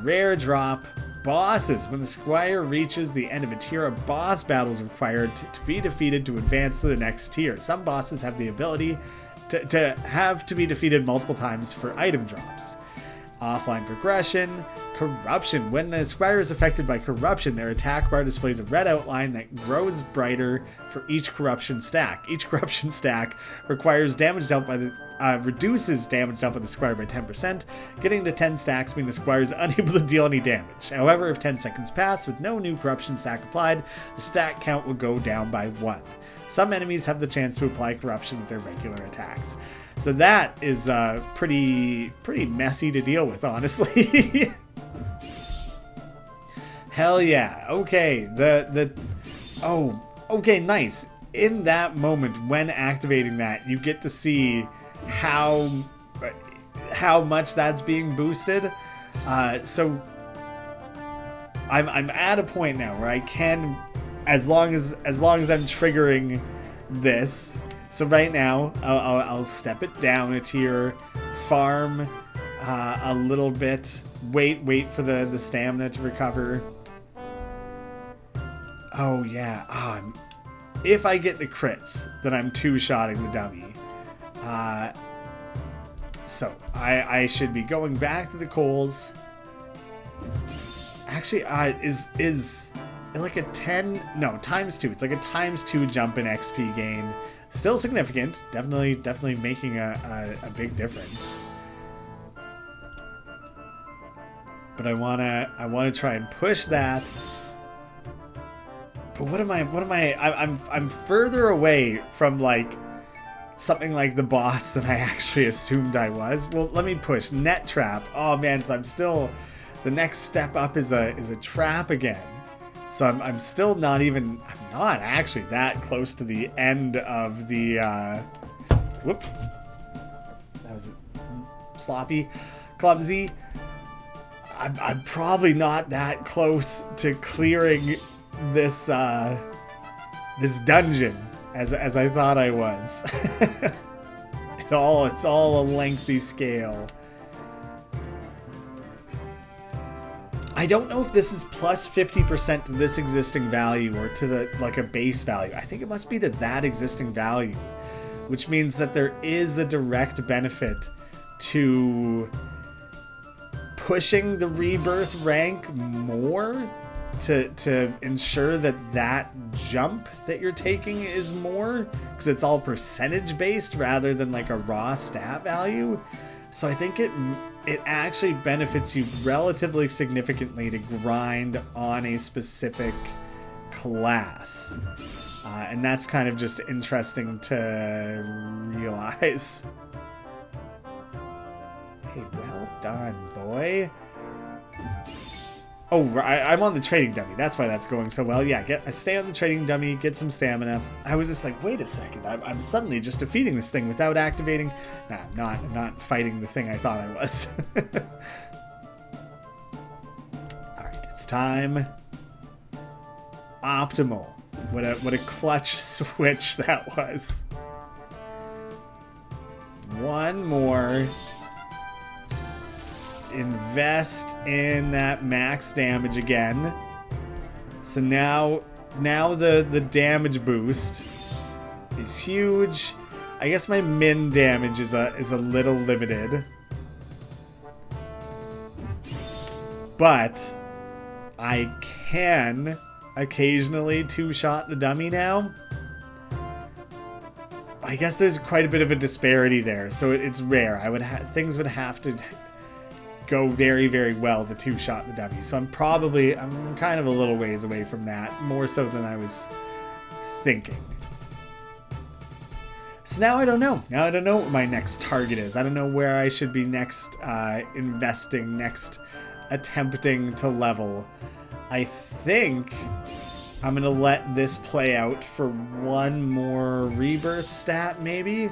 rare drop. Bosses. When the squire reaches the end of a tier, a boss battle is required to be defeated to advance to the next tier. Some bosses have the ability to be defeated multiple times for item drops. Offline progression. Corruption. When the squire is affected by corruption, their attack bar displays a red outline that grows brighter for each corruption stack. Each corruption stack requires damage dealt by the reduces damage dealt by the squire by 10%. Getting to 10 stacks means the squire is unable to deal any damage. However, if 10 seconds pass with no new corruption stack applied, the stack count will go down by 1. Some enemies have the chance to apply corruption with their regular attacks. So that is pretty messy to deal with, honestly. Hell yeah. Okay, okay, nice. In that moment, when activating that, you get to see how much that's being boosted. So I'm at a point now where I can, as long as I'm triggering this. So right now, I'll step it down a tier, farm a little bit, wait for the stamina to recover. Oh yeah, if I get the crits, then I'm two-shotting the dummy. So I should be going back to the coals. Actually, is it like a 10? No, times 2. It's like a times 2 jump in XP gain. Still significant. Definitely making a big difference. But I wanna try and push that. But what am I? I'm further away from like something like the boss than I actually assumed I was. Well, let me push net trap. Oh man, so I'm still, the next step up is a trap again. So I'm still not actually that close to the end of the whoop. That was sloppy, clumsy. I'm probably not that close to clearing this this dungeon as I thought I was. It's all a lengthy scale. I don't know if this is plus 50% to this existing value or to the like a base value. I think it must be to that existing value, which means that there is a direct benefit to pushing the rebirth rank more to ensure that jump that you're taking is more, because it's all percentage based rather than like a raw stat value. So I think it actually benefits you relatively significantly to grind on a specific class. And that's kind of just interesting to realize. Hey, well done, boy. Oh, I'm on the trading dummy. That's why that's going so well. Yeah, I stay on the trading dummy, get some stamina. I was just like, wait a second. I'm suddenly just defeating this thing without activating. Nah, I'm not fighting the thing I thought I was. All right, it's time. Optimal. What a clutch switch that was. One more. Invest in that max damage again. So now the damage boost is huge. I guess my min damage is a little limited, but I can occasionally two-shot the dummy now. I guess there's quite a bit of a disparity there, so it's rare. Things would have to go very, very well to two-shot the dummy. So I'm kind of a little ways away from that, more so than I was thinking. So now I don't know. Now I don't know what my next target is. I don't know where I should be next investing, next attempting to level. I think I'm going to let this play out for one more rebirth stat, maybe.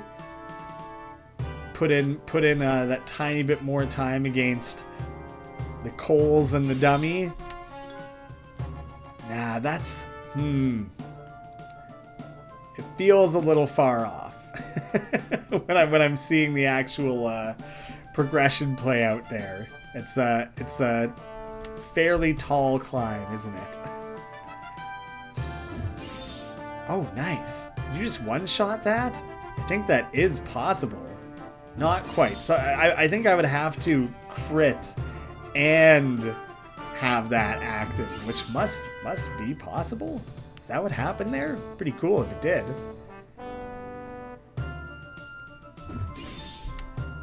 Put in that tiny bit more time against the coals and the dummy. Nah, that's... It feels a little far off. when I'm seeing the actual progression play out there. It's a fairly tall climb, isn't it? Oh, nice. Did you just one-shot that? I think that is possible. Not quite. So I think I would have to crit and have that active, which must be possible. Is that what happened there? Pretty cool if it did.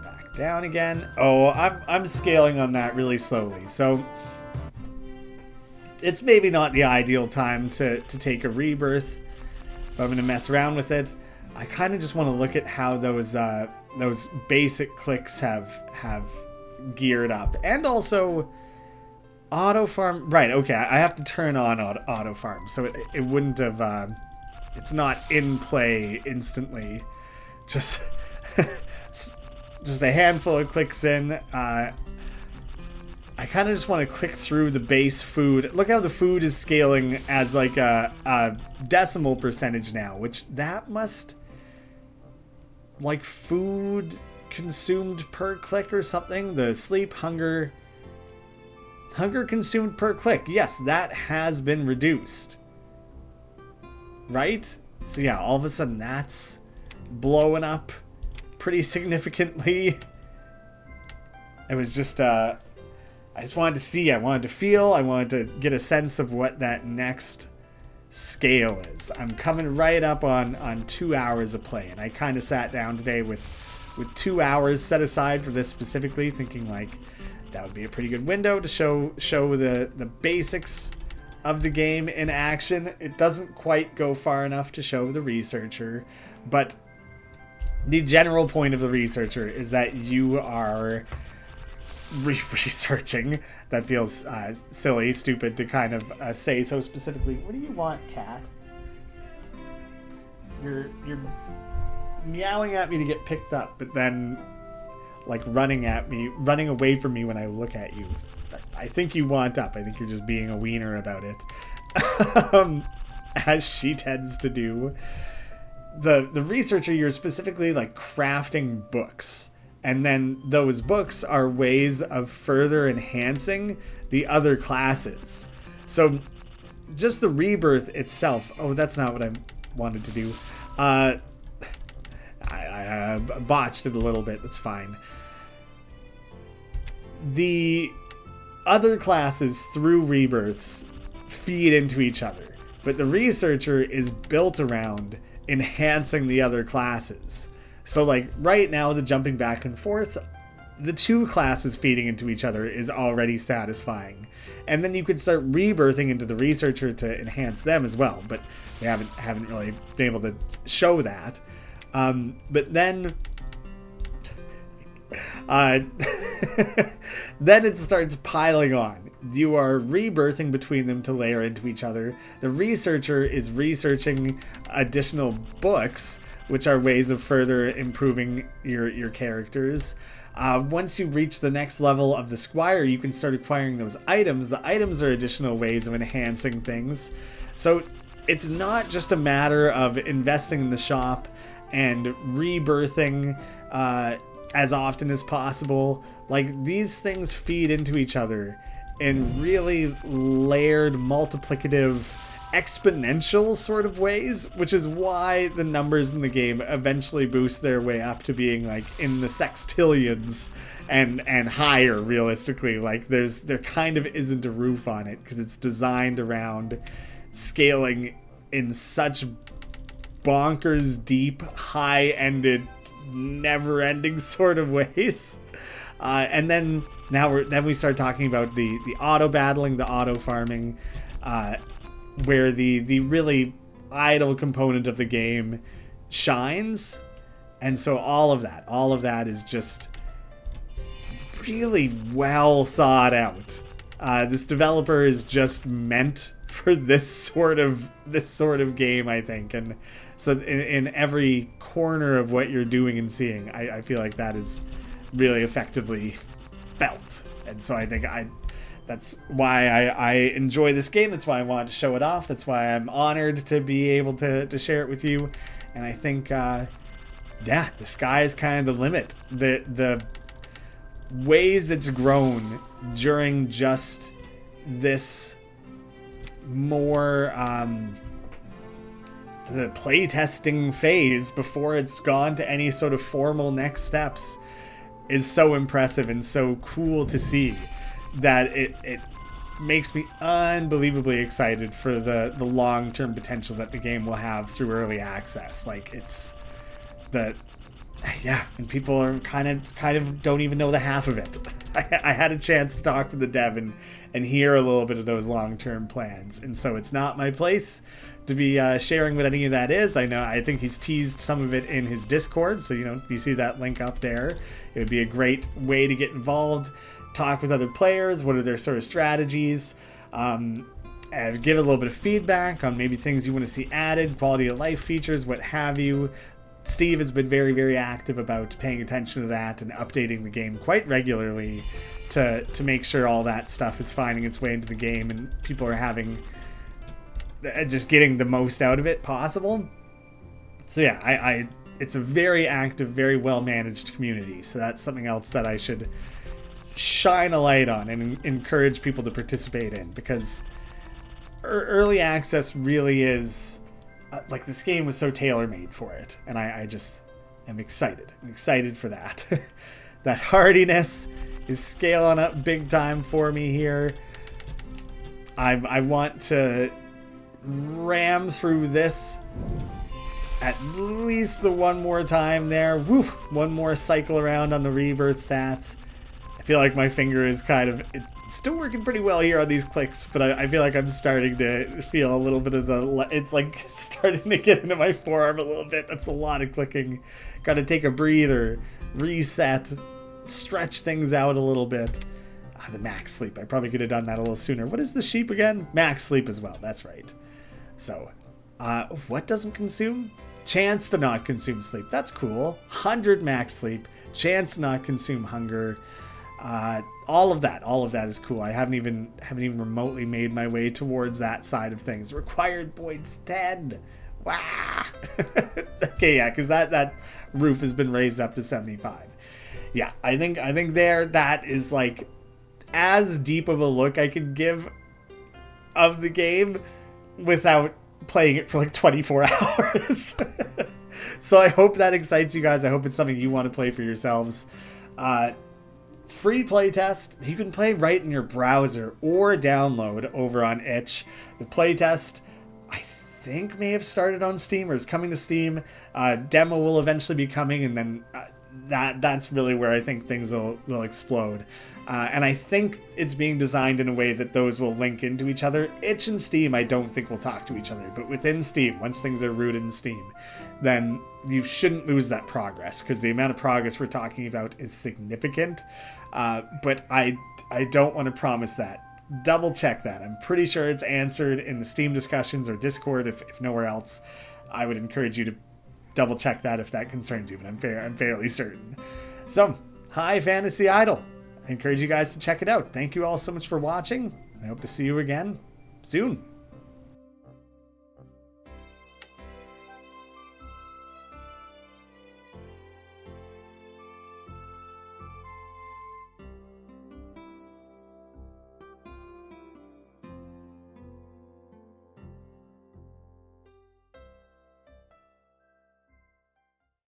Back down again. Oh, I'm scaling on that really slowly. So it's maybe not the ideal time to take a rebirth, but I'm going to mess around with it. I kind of just want to look at how those basic clicks have geared up, and also auto farm. Right, okay, I have to turn on auto farm, so it wouldn't have it's not in play instantly. Just a handful of clicks in. I kind of just want to click through the base food. Look how the food is scaling as like a decimal percentage now, which that must, like, food consumed per click or something. The sleep, hunger consumed per click. Yes, that has been reduced. Right? So yeah, all of a sudden that's blowing up pretty significantly. It was just I just wanted to see, I wanted to feel, I wanted to get a sense of what that next scale is. I'm coming right up on 2 hours of play, and I kind of sat down today with 2 hours set aside for this specifically, thinking like that would be a pretty good window to show the basics of the game in action. It doesn't quite go far enough to show the researcher, but the general point of the researcher is that you are researching. That feels silly, stupid to kind of say so specifically. What do you want, cat? You're meowing at me to get picked up, but then like running away from me when I look at you. I think you want up. I think you're just being a wiener about it. As she tends to do. The researcher, you're specifically like crafting books. And then those books are ways of further enhancing the other classes. So just the rebirth itself. Oh, that's not what I wanted to do. I botched it a little bit. That's fine. The other classes through rebirths feed into each other. But the researcher is built around enhancing the other classes. So like right now, the jumping back and forth, the two classes feeding into each other is already satisfying. And then you could start rebirthing into the researcher to enhance them as well, but we haven't really been able to show that. But then then it starts piling on. You are rebirthing between them to layer into each other. The researcher is researching additional books, which are ways of further improving your characters. Once you reach the next level of the Squire, you can start acquiring those items. The items are additional ways of enhancing things. So it's not just a matter of investing in the shop and rebirthing as often as possible. Like, these things feed into each other in really layered, multiplicative, exponential sort of ways, which is why the numbers in the game eventually boost their way up to being like in the sextillions and higher, realistically. Like there kind of isn't a roof on it because it's designed around scaling in such bonkers deep, high-ended, never-ending sort of ways. And then we start talking about the auto battling, the auto farming, where the really idle component of the game shines. And so all of that is just really well thought out. This developer is just meant for this sort of game, I think. And so in every corner of what you're doing and seeing, I feel like that is really effectively felt. And so I think that's why I enjoy this game. That's why I wanted to show it off. That's why I'm honored to be able to share it with you. And I think, the sky is kind of the limit. The ways it's grown during just this more the playtesting phase before it's gone to any sort of formal next steps is so impressive and so cool to see that it makes me unbelievably excited for the long-term potential that the game will have through early access. Like, it's and people are kind of don't even know the half of it. I had a chance to talk with the dev and hear a little bit of those long-term plans, and so it's not my place to be sharing what any of that is. I think he's teased some of it in his Discord, so if you see that link up there, it would be a great way to get involved, talk with other players, what are their sort of strategies, and give a little bit of feedback on maybe things you want to see added, quality of life features, what have you. Steve has been very, very active about paying attention to that and updating the game quite regularly to make sure all that stuff is finding its way into the game and people are having just getting the most out of it possible. So yeah, it's a very active, very well managed community. So that's something else that I should shine a light on and encourage people to participate in, because early access really is like, this game was so tailor-made for it, and I just am excited. I'm excited for that. That hardiness is scaling up big time for me here. I want to ram through this at least the one more time there. Woo! One more cycle around on the rebirth stats. I feel like my finger is it's still working pretty well here on these clicks, but I feel like I'm starting to feel a little bit of it's like starting to get into my forearm a little bit. That's a lot of clicking. Got to take a breather, reset, stretch things out a little bit. The max sleep. I probably could have done that a little sooner. What is the sheep again? Max sleep as well. That's right. So, what doesn't consume? Chance to not consume sleep. That's cool. 100 max sleep. Chance to not consume hunger. All of that is cool. I haven't even remotely made my way towards that side of things. Required points 10. Wow. Okay, yeah, because that roof has been raised up to 75. Yeah, I think that is like as deep of a look I can give of the game without playing it for like 24 hours. So I hope that excites you guys. I hope it's something you want to play for yourselves. Free playtest. You can play right in your browser or download over on itch. The playtest, I think, may have started on Steam or is coming to Steam. Demo will eventually be coming, and then that's really where I think things will explode. And I think it's being designed in a way that those will link into each other. Itch and Steam, I don't think will talk to each other, but within Steam, once things are rooted in Steam, then you shouldn't lose that progress, because the amount of progress we're talking about is significant. But I don't want to promise that. Double check that. I'm pretty sure it's answered in the Steam discussions or Discord, if nowhere else. I would encourage you to double check that if that concerns you, but I'm fairly certain. So, High Fantasy Idol. I encourage you guys to check it out. Thank you all so much for watching. I hope to see you again soon.